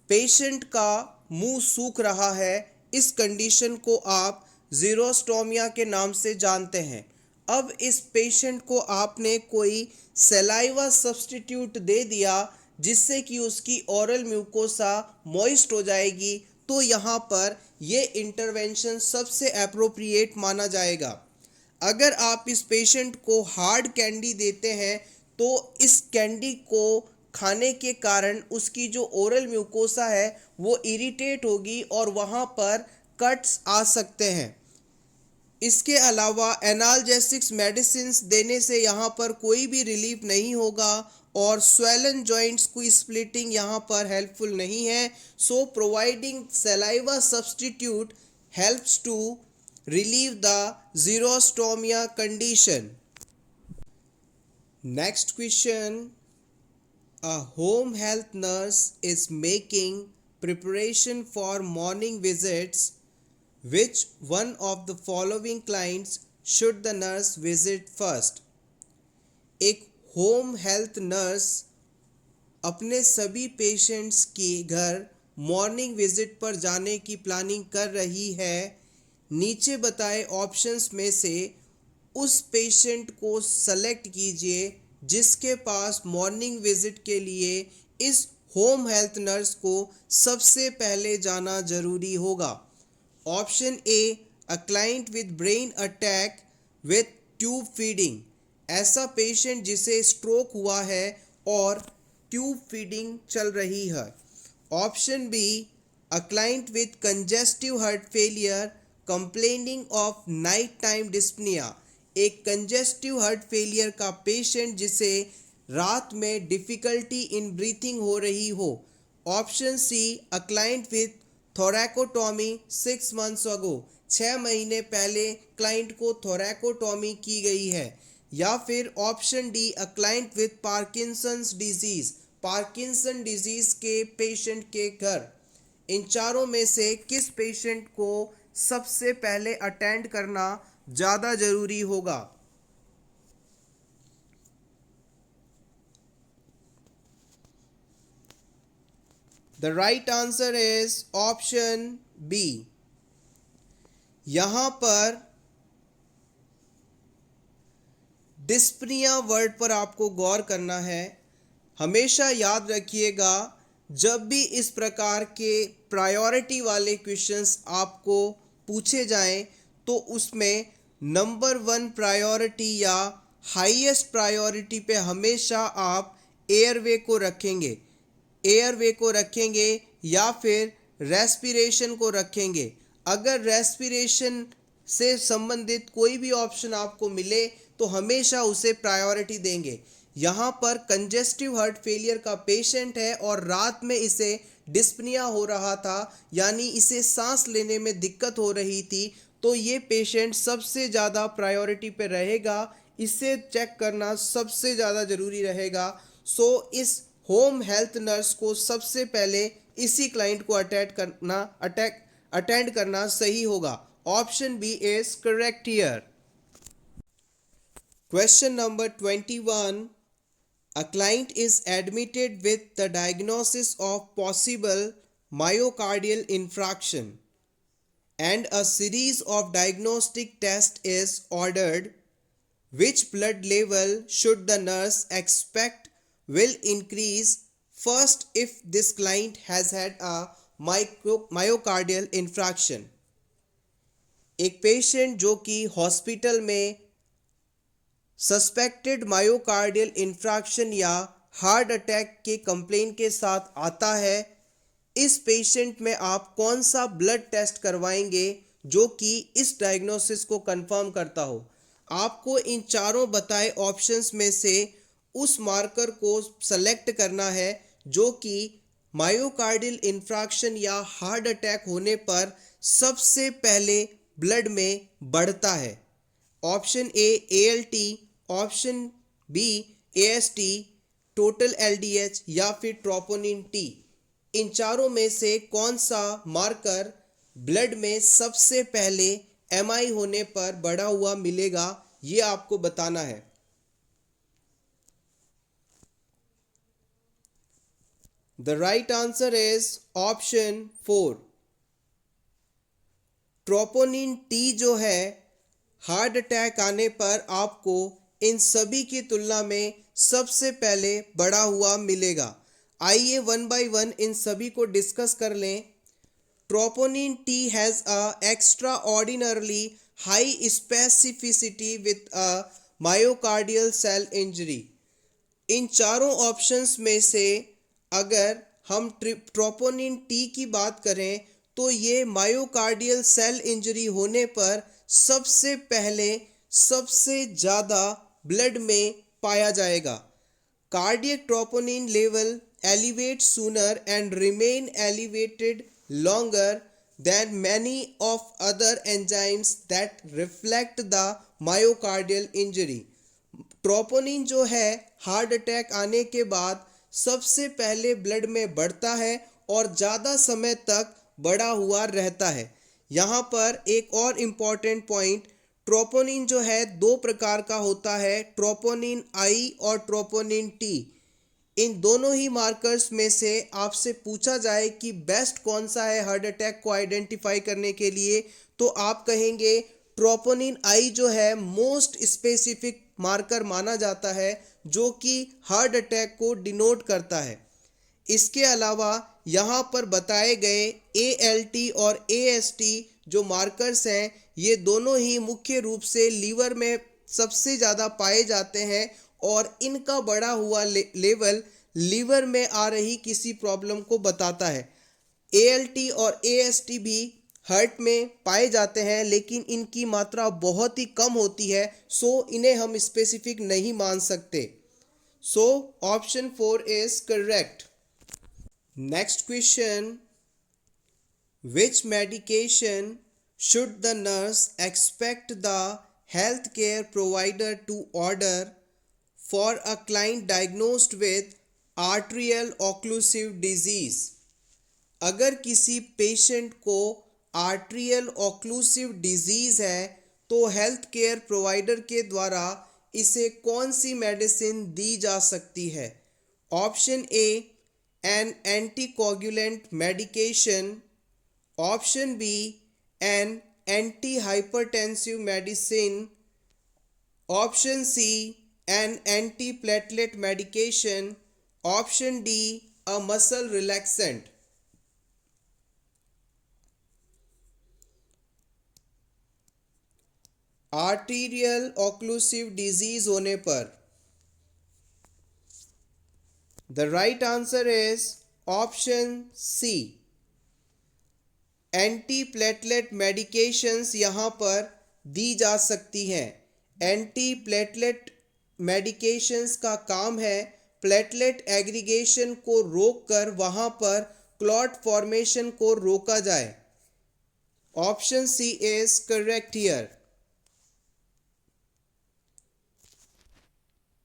Patient का मुंह सूख रहा है, इस कंडीशन को आप ज़ीरोस्टोमिया के नाम से जानते हैं। अब इस पेशेंट को आपने कोई सलाइवा सब्सटीट्यूट दे दिया जिससे कि उसकी ओरल म्यूकोसा मॉइस्ट हो जाएगी, तो यहाँ पर ये इंटरवेंशन सबसे एप्रोप्रिएट माना जाएगा। अगर आप इस पेशेंट को हार्ड कैंडी देते हैं तो इस कैंडी को खाने के कारण उसकी जो ओरल म्यूकोसा है वो इरिटेट होगी और वहाँ पर कट्स आ सकते हैं। इसके अलावा एनाल्जेसिक्स मेडिसिन्स देने से यहाँ पर कोई भी रिलीफ नहीं होगा और swollen joints की splitting यहाँ पर helpful नहीं है. So providing saliva substitute helps to relieve the xerostomia condition. Next question. A home health nurse is making preparation for morning visits. Which one of the following clients should the nurse visit first? एक home health nurse अपने सभी patients के घर morning visit पर जाने की planning कर रही है. नीचे बताए ऑप्शंस में से उस पेशेंट को सेलेक्ट कीजिए जिसके पास मॉर्निंग विजिट के लिए इस होम हेल्थ नर्स को सबसे पहले जाना जरूरी होगा. Option A, a client with brain attack with tube feeding. ऐसा पेशेंट जिसे स्ट्रोक हुआ है और ट्यूब फीडिंग चल रही है. Option B, a client with congestive heart failure complaining of night time dyspnoea. एक कंजेस्टिव हार्ट फेलियर का पेशेंट जिसे रात में डिफ़िकल्टी इन ब्रीथिंग हो रही हो. Option C, a client with thoracotomy 6 months ago. 6 महीने पहले क्लाइंट को थोरैकोटॉमी की गई है. या फिर option D, a client with Parkinson's disease. Parkinson disease के पेशेंट के घर. इन चारों में से किस पेशेंट को सबसे पहले अटेंड करना ज़्यादा ज़रूरी होगा? The right answer is option B. यहाँ पर डिस्पनिया वर्ड पर आपको गौर करना है. हमेशा याद रखिएगा जब भी इस प्रकार के प्रायोरिटी वाले क्वेश्चंस आपको पूछे जाएं तो उसमें नंबर 1 प्रायोरिटी या हाईएस्ट प्रायोरिटी पे हमेशा आप एयरवे को रखेंगे. एयरवे को रखेंगे या फिर रेस्पिरेशन को रखेंगे. अगर रेस्पिरेशन से संबंधित कोई भी ऑप्शन आपको मिले तो हमेशा उसे प्रायोरिटी देंगे. यहाँ पर कंजेस्टिव हार्ट फेलियर का पेशेंट है और रात में इसे डिस्पनिया हो रहा था, यानी इसे सांस लेने में दिक्कत हो रही थी. तो ये पेशेंट सबसे ज़्यादा प्रायोरिटी पे रहेगा. इसे चेक करना सबसे ज़्यादा ज़रूरी रहेगा. सो इस होम हेल्थ नर्स को सबसे पहले इसी क्लाइंट को अटेंड करना सही होगा. Option B is correct here. Question number 21. A client is admitted with the diagnosis of possible myocardial infarction and a series of diagnostic tests is ordered. Which blood level should the nurse expect will increase first if this client has had a myocardial infarction? एक patient जो कि hospital में suspected myocardial infarction या heart attack के complain के साथ आता है, इस पेशेंट में आप कौन सा ब्लड टेस्ट करवाएंगे जो कि इस डायग्नोसिस को कंफर्म करता हो? आपको इन चारों बताए ऑप्शंस में से उस मार्कर को सेलेक्ट करना है जो कि मायोकार्डियल इंफ्रैक्शन या हार्ट अटैक होने पर सबसे पहले ब्लड में बढ़ता है. Option A ALT, option B AST, total LDH या फिर ट्रोपोनिन T. इन चारों में से कौन सा मार्कर ब्लड में सबसे पहले MI होने पर बढ़ा हुआ मिलेगा, ये आपको बताना है. The right answer is option 4. Troponin T जो है हार्ट अटैक आने पर आपको इन सभी की तुलना में सबसे पहले बढ़ा हुआ मिलेगा. आइए वन बाय वन इन सभी को डिस्कस कर लें. Troponin T has a extraordinarily high specificity with a myocardial cell injury. इन चारों ऑप्शंस में से अगर हम ट्रोपोनिन T की बात करें तो ये मायोकार्डियल सेल इंजरी होने पर सबसे पहले सबसे ज़्यादा ब्लड में पाया जाएगा. Cardiac troponin level elevates sooner and remain elevated longer than many of other enzymes that reflect the myocardial injury. Troponin जो है हार्ट अटैक आने के बाद सबसे पहले ब्लड में बढ़ता है और ज़्यादा समय तक बढ़ा हुआ रहता है। यहाँ पर एक और इम्पॉर्टेंट पॉइंट, ट्रोपोनिन जो है दो प्रकार का होता है, ट्रोपोनिन आई और ट्रोपोनिन टी। इन दोनों ही मार्कर्स में से आपसे पूछा जाए कि बेस्ट कौन सा है हार्ट अटैक को आइडेंटिफाई करने के लिए, तो आप कहेंगे ट्रोपोनिन आई जो है मोस्ट स्पेसिफिक मार्कर माना जाता है जो कि हार्ट अटैक को डिनोट करता है। इसके अलावा यहाँ पर बताए गए ALT और AST जो मार्कर्स हैं, ये दोनों ही मुख्य रूप से लीवर में सबसे ज़्यादा पाए जाते हैं और इनका बढ़ा हुआ लेवल लीवर में आ रही किसी प्रॉब्लम को बताता है। ALT और AST भी हार्ट में पाए जाते हैं लेकिन इनकी मात्रा बहुत ही कम होती है, सो इन्हें हम स्पेसिफिक नहीं मान सकते। So option 4 is correct. Next question, which medication should the nurse expect the healthcare provider to order for a client diagnosed with arterial occlusive disease? अगर किसी पेशेंट को आर्ट्रियल ऑक्लूसिव डिजीज़ है तो हेल्थ केयर प्रोवाइडर के द्वारा इसे कौन सी medicine दी जा सकती है? Option A, an anticoagulant medication. Option B, an anti hypertensive medicine. Option C, an anti platelet medication. Option D, a muscle relaxant. Arterial occlusive disease होने पर the right answer is option C, anti platelet medications यहाँ पर दी जा सकती हैं। Anti platelet medications का काम है प्लेटलेट एग्रीगेशन को रोककर वहाँ पर क्लॉट फॉर्मेशन को रोका जाए। Option C is correct here.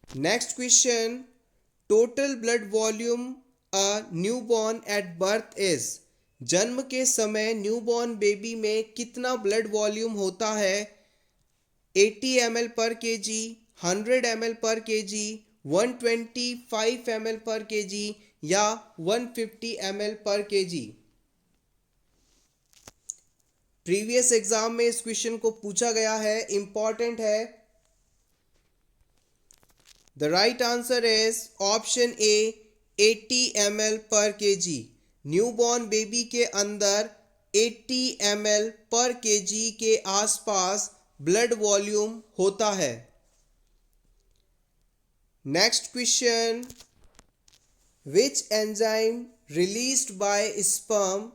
Next question, total blood volume a newborn at birth is. जन्म के समय न्यूबॉर्न बेबी में कितना ब्लड वॉल्यूम होता है? 80 ml पर केजी, 100 ml पर केजी, 125 ml पर केजी या 150 ml पर केजी? प्रीवियस एग्जाम में इस क्वेश्चन को पूछा गया है, इंपॉर्टेंट है। The right answer is option A, 80 ml पर केजी। न्यूबॉर्न बेबी के अंदर 80 ml पर केजी के आसपास ब्लड वॉल्यूम होता है। Next question, which enzyme released by sperm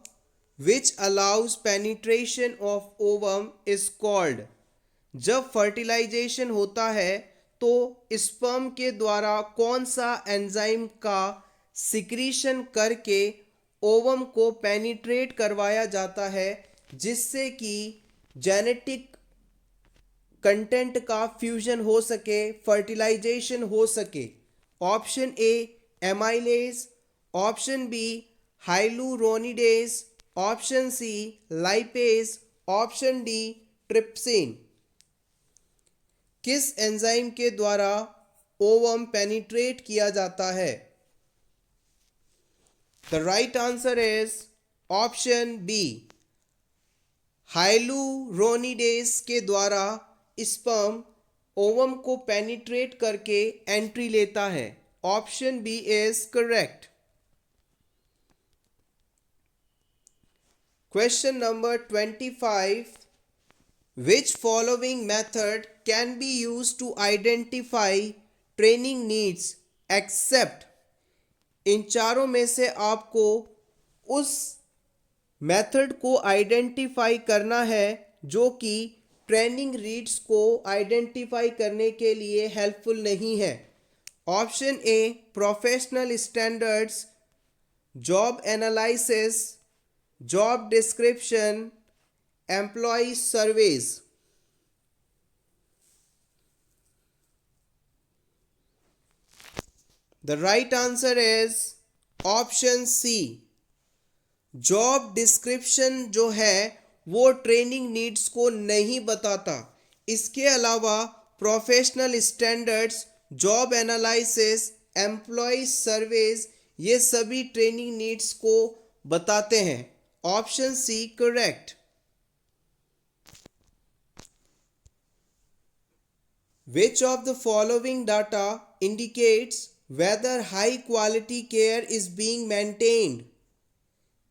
which allows penetration of ovum is called. जब फर्टिलाइजेशन होता है तो स्पर्म के द्वारा कौन सा एंजाइम का सिक्रीशन करके ओवम को पेनिट्रेट करवाया जाता है जिससे कि जेनेटिक कंटेंट का फ्यूजन हो सके, फर्टिलाइजेशन हो सके? Option A, amylase. Option B, hyaluronidase. Option C, lipase. Option D, trypsin. किस एंजाइम के द्वारा ओवम पेनिट्रेट किया जाता है? The right answer is option B, hyaluronidase के द्वारा स्पर्म ओवम को पेनिट्रेट करके एंट्री लेता है। Option B is correct. Question number 25, which following method can be used to identify training needs except? इन चारों में से आपको उस मेथड को आइडेंटिफाई करना है जो कि ट्रेनिंग नीड्स को आइडेंटिफाई करने के लिए हेल्पफुल नहीं है। Option A professional standards, job analysis, job description, employee surveys. The right answer is option C. Job description जो है वो ट्रेनिंग नीड्स को नहीं बताता। इसके अलावा professional standards, job analysis, employee surveys ये सभी ट्रेनिंग नीड्स को बताते हैं। Option C correct. Which of the following data indicates whether high quality care is being maintained?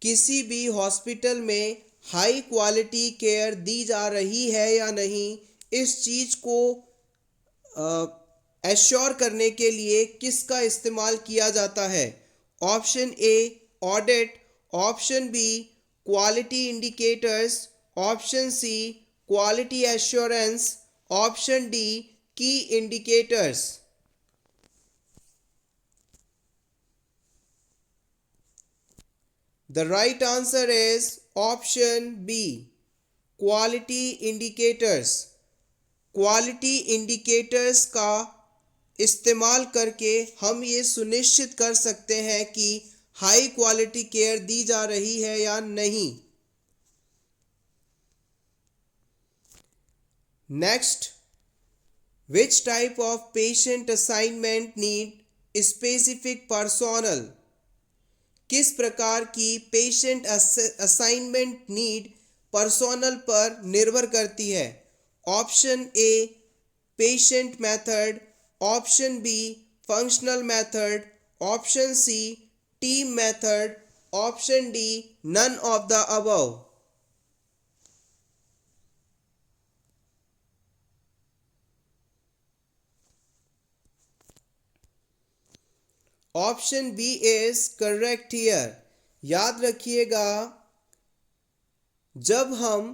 किसी भी हॉस्पिटल में हाई क्वालिटी केयर दी जा रही है या नहीं, इस चीज़ को एश्योर करने के लिए किसका इस्तेमाल किया जाता है? Option A audit, option B quality indicators, option C quality assurance, option D key indicators. The right answer is option B, quality indicators। Quality indicators का इस्तेमाल करके हम ये सुनिश्चित कर सकते हैं कि हाई क्वालिटी केयर दी जा रही है या नहीं। Next, which type of patient assignment need specific personnel? किस प्रकार की पेशेंट असाइनमेंट नीड पर्सोनल पर निर्भर करती है? Option A patient method, option B functional method, option C team method, option D none of the above. Option B is correct here. याद रखिएगा, जब हम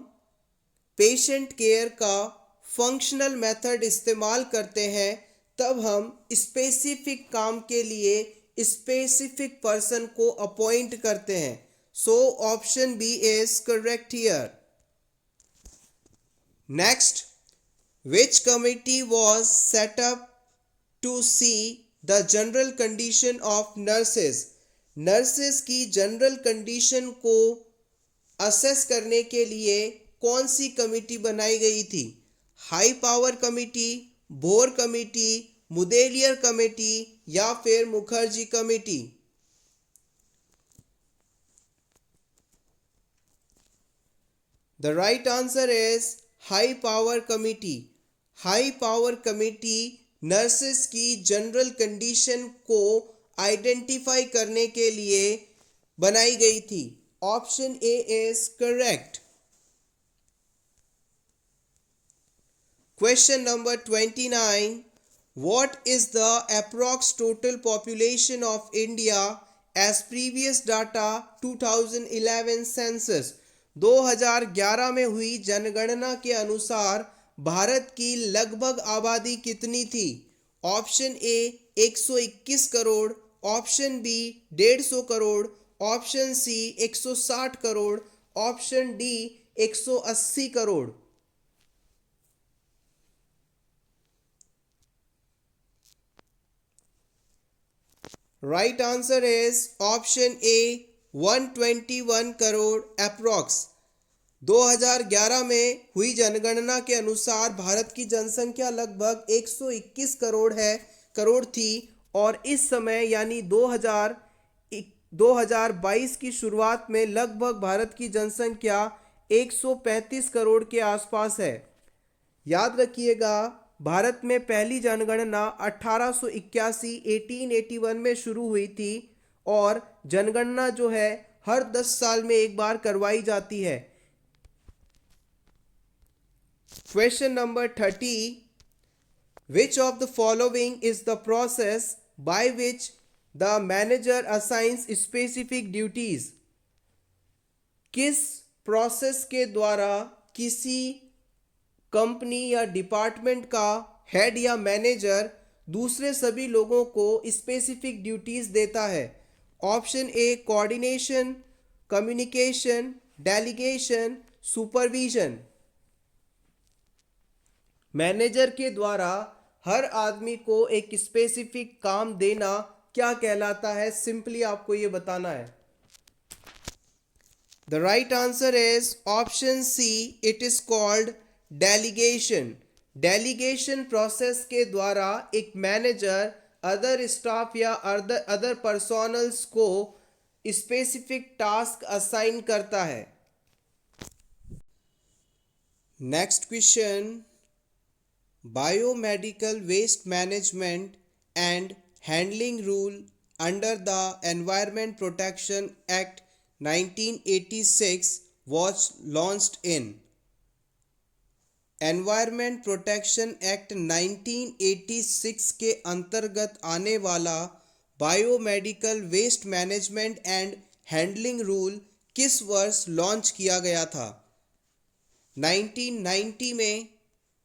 पेशेंट केयर का फंक्शनल मेथड इस्तेमाल करते हैं तब हम स्पेसिफिक काम के लिए स्पेसिफिक पर्सन को अपॉइंट करते हैं। So option B is correct here. Next, which committee was set up to see the general condition of nurses? Nurses की जनरल कंडीशन को असेस करने के लिए कौन सी कमिटी बनाई गई थी? High power committee, Bhore committee, Mudaliar committee या फिर Mukherjee committee? The right answer is high power committee. High power committee nurses की जनरल कंडीशन को आइडेंटिफाई करने के लिए बनाई गई थी। Option A is correct. Question number 29, what is the approx total population of India as previous data 2011 census? 2011 में हुई जनगणना के अनुसार भारत की लगभग आबादी कितनी थी? Option A 121 crore, option B 150 crore, option C 160 crore, option D 180 crore. Right answer is option A 121 crore approx. 2011 में हुई जनगणना के अनुसार भारत की जनसंख्या लगभग 121 करोड़ थी और इस समय यानी 2022 की शुरुआत में लगभग भारत की जनसंख्या 135 करोड़ के आसपास है। याद रखिएगा, भारत में पहली जनगणना 1881 में शुरू हुई थी और जनगणना जो है हर 10 साल में एक बार करवाई जाती है। Question number 30, which of the following is the process by which the manager assigns specific duties? किस प्रोसेस के द्वारा किसी कंपनी या डिपार्टमेंट का हेड या मैनेजर दूसरे सभी लोगों को स्पेसिफिक ड्यूटीज़ देता है? ऑप्शन ए coordination, communication, delegation, supervision. Manager के द्वारा हर आदमी को एक स्पेसिफिक काम देना क्या कहलाता है? सिंपली आपको ये बताना है। The right answer is option C, it is called delegation. Delegation process के द्वारा एक मैनेजर अदर स्टाफ या अदर पर्सनल्स को स्पेसिफिक टास्क असाइन करता है। Next question, biomedical waste management and handling rule under the environment protection act 1986 was launched in? Environment protection act 1986 के अंतर्गत आने वाला biomedical waste management and handling rule किस वर्ष लॉन्च किया गया था? 1990 में,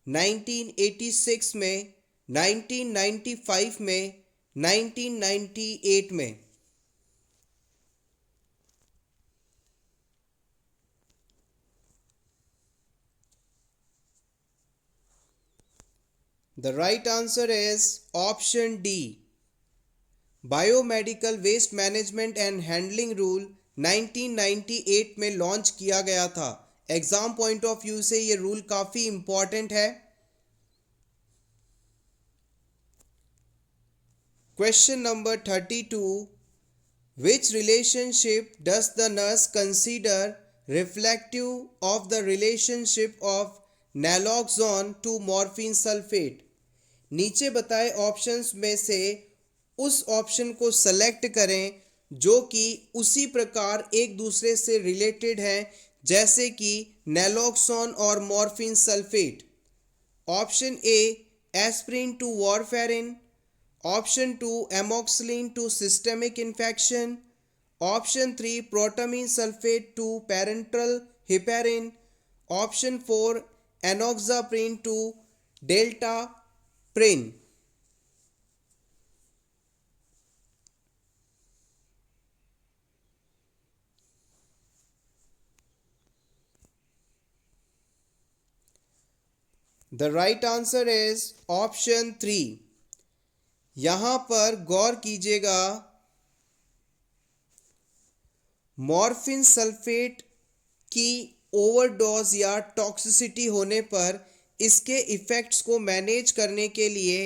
1986 में, 1995 में, 1998 में? The right answer is option D. Biomedical waste management and handling rule 1998 में लॉन्च किया गया था। एग्जाम पॉइंट ऑफ व्यू से ये रूल काफ़ी इंपॉर्टेंट है। Question number 32, which relationship does the nurse consider reflective of the relationship of naloxone to morphine sulphate? नीचे बताए ऑप्शंस में से उस ऑप्शन को सेलेक्ट करें जो कि उसी प्रकार एक दूसरे से रिलेटेड हैं जैसे कि नैलोक्सोन और morphine sulphate. Option A aspirin to warfarin, option 2 amoxicillin to systemic infection, option 3 protamine sulphate to parental heparin, option 4 enoxaparin to dalteparin. The right answer is option 3। यहां पर गौर कीजिएगा, मॉर्फिन सल्फेट की overdose या toxicity होने पर इसके effects को मैनेज करने के लिए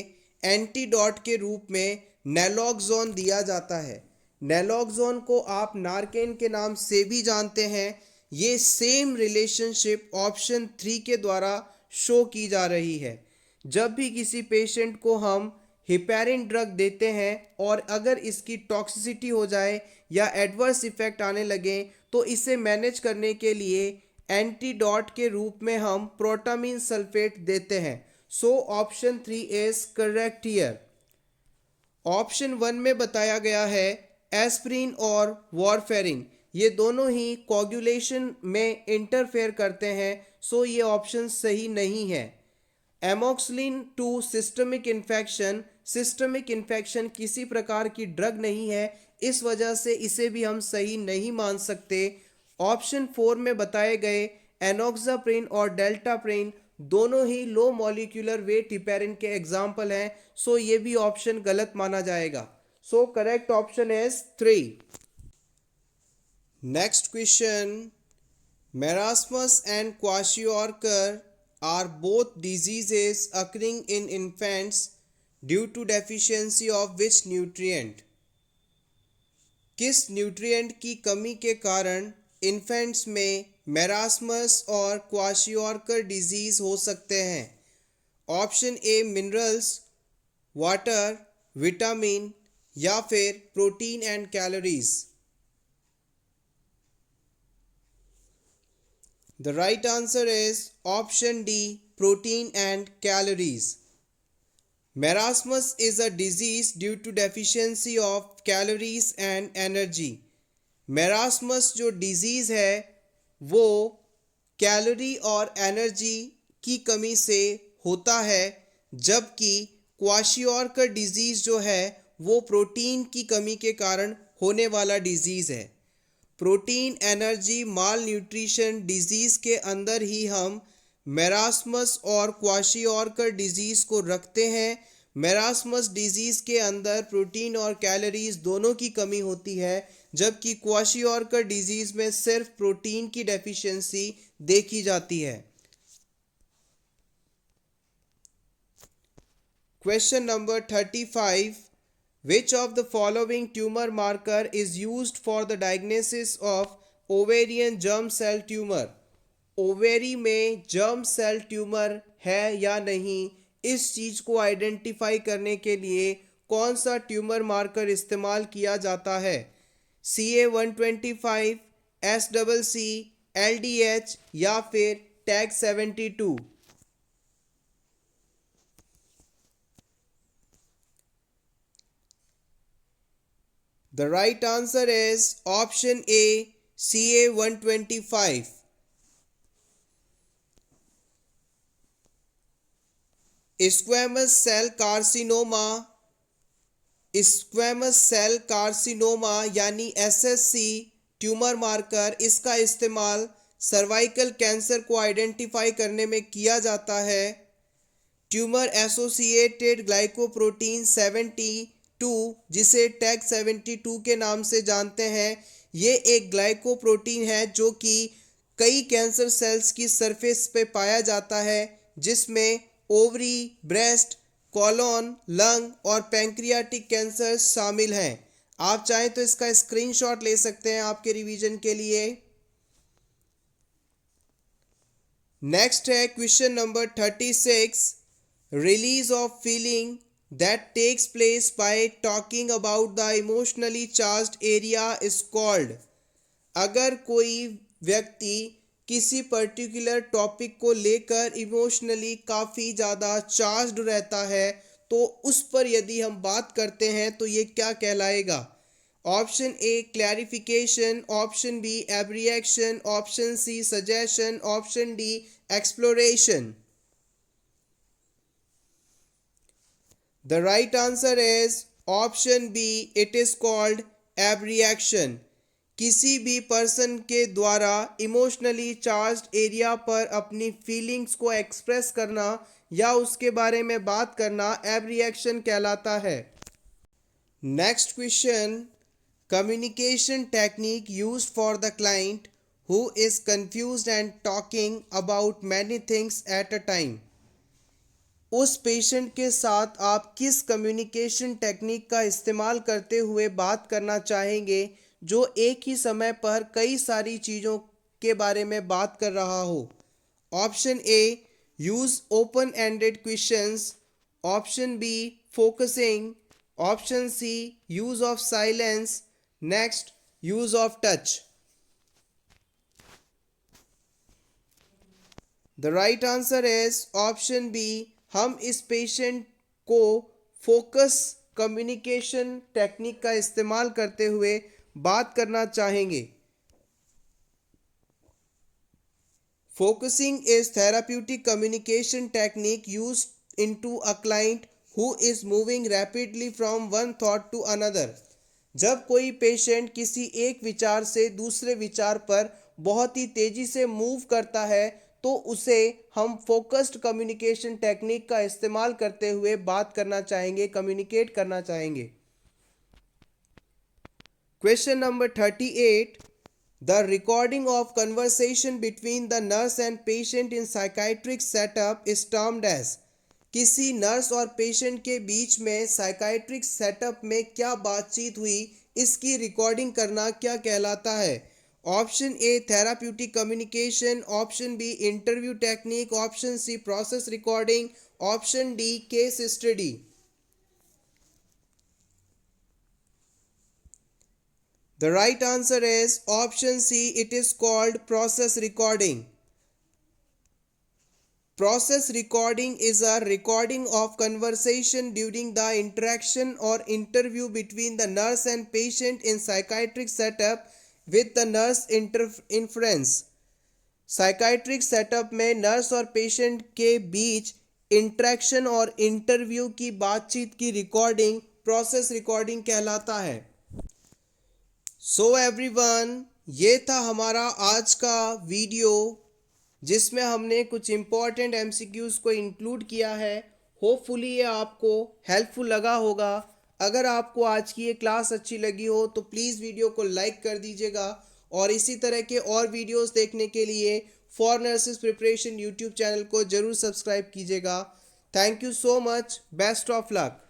एंटीडोट के रूप में नैलोक्सोन दिया जाता है। नैलोक्सोन को आप नार्केन के नाम से भी जानते हैं। ये सेम रिलेशनशिप ऑप्शन 3 के द्वारा शो की जा रही है। जब भी किसी पेशेंट को हम हिपेरिन ड्रग देते हैं और अगर इसकी टॉक्सिसिटी हो जाए या एडवर्स इफेक्ट आने लगे तो इसे मैनेज करने के लिए एंटीडोट के रूप में हम प्रोटामीन सल्फेट देते हैं। So option 3 is correct here. Option 1 में बताया गया है एस्प्रिन और वारफेरिन, ये दोनों ही कोगुलेशन में इंटरफेयर करते हैं। सो ये ऑप्शन सही नहीं है। Amoxicillin to systemic infection, systemic infection किसी प्रकार की ड्रग नहीं है, इस वजह से इसे भी हम सही नहीं मान सकते। ऑप्शन 4 में बताए गए एनोक्साप्रिन और डेल्टाप्रिन दोनों ही लो मॉलिक्यूलर वेट हिपेरिन के एग्जाम्पल हैं। सो ये भी ऑप्शन गलत माना जाएगा। So correct option is 3। Next question, marasmus and kwashiorkor are both diseases occurring in infants due to deficiency of which nutrient? किस न्यूट्रिएंट की कमी के कारण इन्फेंट्स में मेरास्मस और क्वाशियोर्कर डिजीज हो सकते हैं? ऑप्शन ए मिनरल्स, वाटर, विटामिन या फिर protein and calories. The right answer is option D, protein and calories. Marasmus is a disease due to deficiency of calories and energy. Marasmus जो disease है वो calorie और energy की कमी से होता है, जबकि क्वाशियोर्कर डिजीज़ जो है वो प्रोटीन की कमी के कारण होने वाला डिजीज़ है। प्रोटीन एनर्जी माल न्यूट्रिशन डिजीज़ के अंदर ही हम मेरास्मस और क्वाशियोर्कर डिजीज़ को रखते हैं। मेरास्मस डिजीज़ के अंदर प्रोटीन और कैलोरीज दोनों की कमी होती है, जबकि क्वाशियोर्कर डिजीज़ में सिर्फ प्रोटीन की डेफिशिएंसी देखी जाती है। Question number 35, which of the following tumor marker is used for the diagnosis of ovarian germ cell tumor? Ovary में जर्म सेल ट्यूमर है या नहीं, इस चीज़ को आइडेंटिफाई करने के लिए कौन सा ट्यूमर मार्कर इस्तेमाल किया जाता है? CA-125, SCC, LDH या फिर TAG-72? The right answer is option A, CA-125. Squamous cell carcinoma यानी SSC ट्यूमर मार्कर, इसका इस्तेमाल सर्वाइकल कैंसर को आइडेंटिफाई करने में किया जाता है। ट्यूमर एसोसिएटेड ग्लाइकोप्रोटीन 72, जिसे टैग 72 के नाम से जानते हैं, ये एक ग्लाइकोप्रोटीन है जो कि कई कैंसर सेल्स की सरफेस पे पाया जाता है, जिसमें ओवरी, ब्रेस्ट, कोलोन, लंग और पैंक्रियाटिक कैंसर शामिल हैं। आप चाहें तो इसका स्क्रीनशॉट ले सकते हैं आपके रिवीजन के लिए। नेक्स्ट है question number 36, release of feeling that takes place by talking about the emotionally charged area is called। अगर कोई व्यक्ति किसी पर्टिकुलर टॉपिक को लेकर इमोशनली काफ़ी ज़्यादा चार्ज्ड रहता है, तो उस पर यदि हम बात करते हैं तो ये क्या कहलाएगा? Option A clarification, option B abreaction, option C suggestion, option D exploration. The right answer is option B, it is called abreaction। किसी भी पर्सन के द्वारा इमोशनली चार्ज्ड एरिया पर अपनी फीलिंग्स को एक्सप्रेस करना या उसके बारे में बात करना एब्रिएक्शन कहलाता है। Next question, communication technique used for the client who is confused and talking about many things at a time. उस पेशेंट के साथ आप किस कम्युनिकेशन टेक्निक का इस्तेमाल करते हुए बात करना चाहेंगे जो एक ही समय पर कई सारी चीज़ों के बारे में बात कर रहा हो? Option A use open ended questions, option B focusing, option C use of silence, next use of touch. The right answer is option B, हम इस पेशेंट को फोकस कम्युनिकेशन टेक्निक का इस्तेमाल करते हुए बात करना चाहेंगे। Focusing is therapeutic communication technique used into a client who is moving rapidly from one thought to another. जब कोई पेशेंट किसी एक विचार से दूसरे विचार पर बहुत ही तेजी से मूव करता है तो उसे हम फोकस्ड कम्युनिकेशन टेक्निक का इस्तेमाल करते हुए बात करना चाहेंगे, कम्युनिकेट करना चाहेंगे। Question number 38, the recording of conversation between the nurse and patient in psychiatric setup is termed as. किसी नर्स और पेशेंट के बीच में साइकाइट्रिक सेटअप में क्या बातचीत हुई, इसकी रिकॉर्डिंग करना क्या कहलाता है? Option A therapeutic communication, option B interview technique, option C process recording, option D case study. The right answer is option C, it is called process recording. Process recording is a recording of conversation during the interaction or interview between the nurse and patient in psychiatric setup with the nurse interference। Psychiatric setup में nurse और patient के बीच interaction और interview की बातचीत की recording process recording कहलाता है। So everyone, ये था हमारा आज का वीडियो जिसमें हमने कुछ इम्पॉर्टेंट एमसीक्यूज़ को इंक्लूड किया है। होपफुली ये आपको हेल्पफुल लगा होगा। अगर आपको आज की ये क्लास अच्छी लगी हो तो प्लीज़ वीडियो को लाइक कर दीजिएगा और इसी तरह के और वीडियोस देखने के लिए for nurses preparation YouTube channel को ज़रूर सब्सक्राइब कीजिएगा। Thank you so much. Best of luck.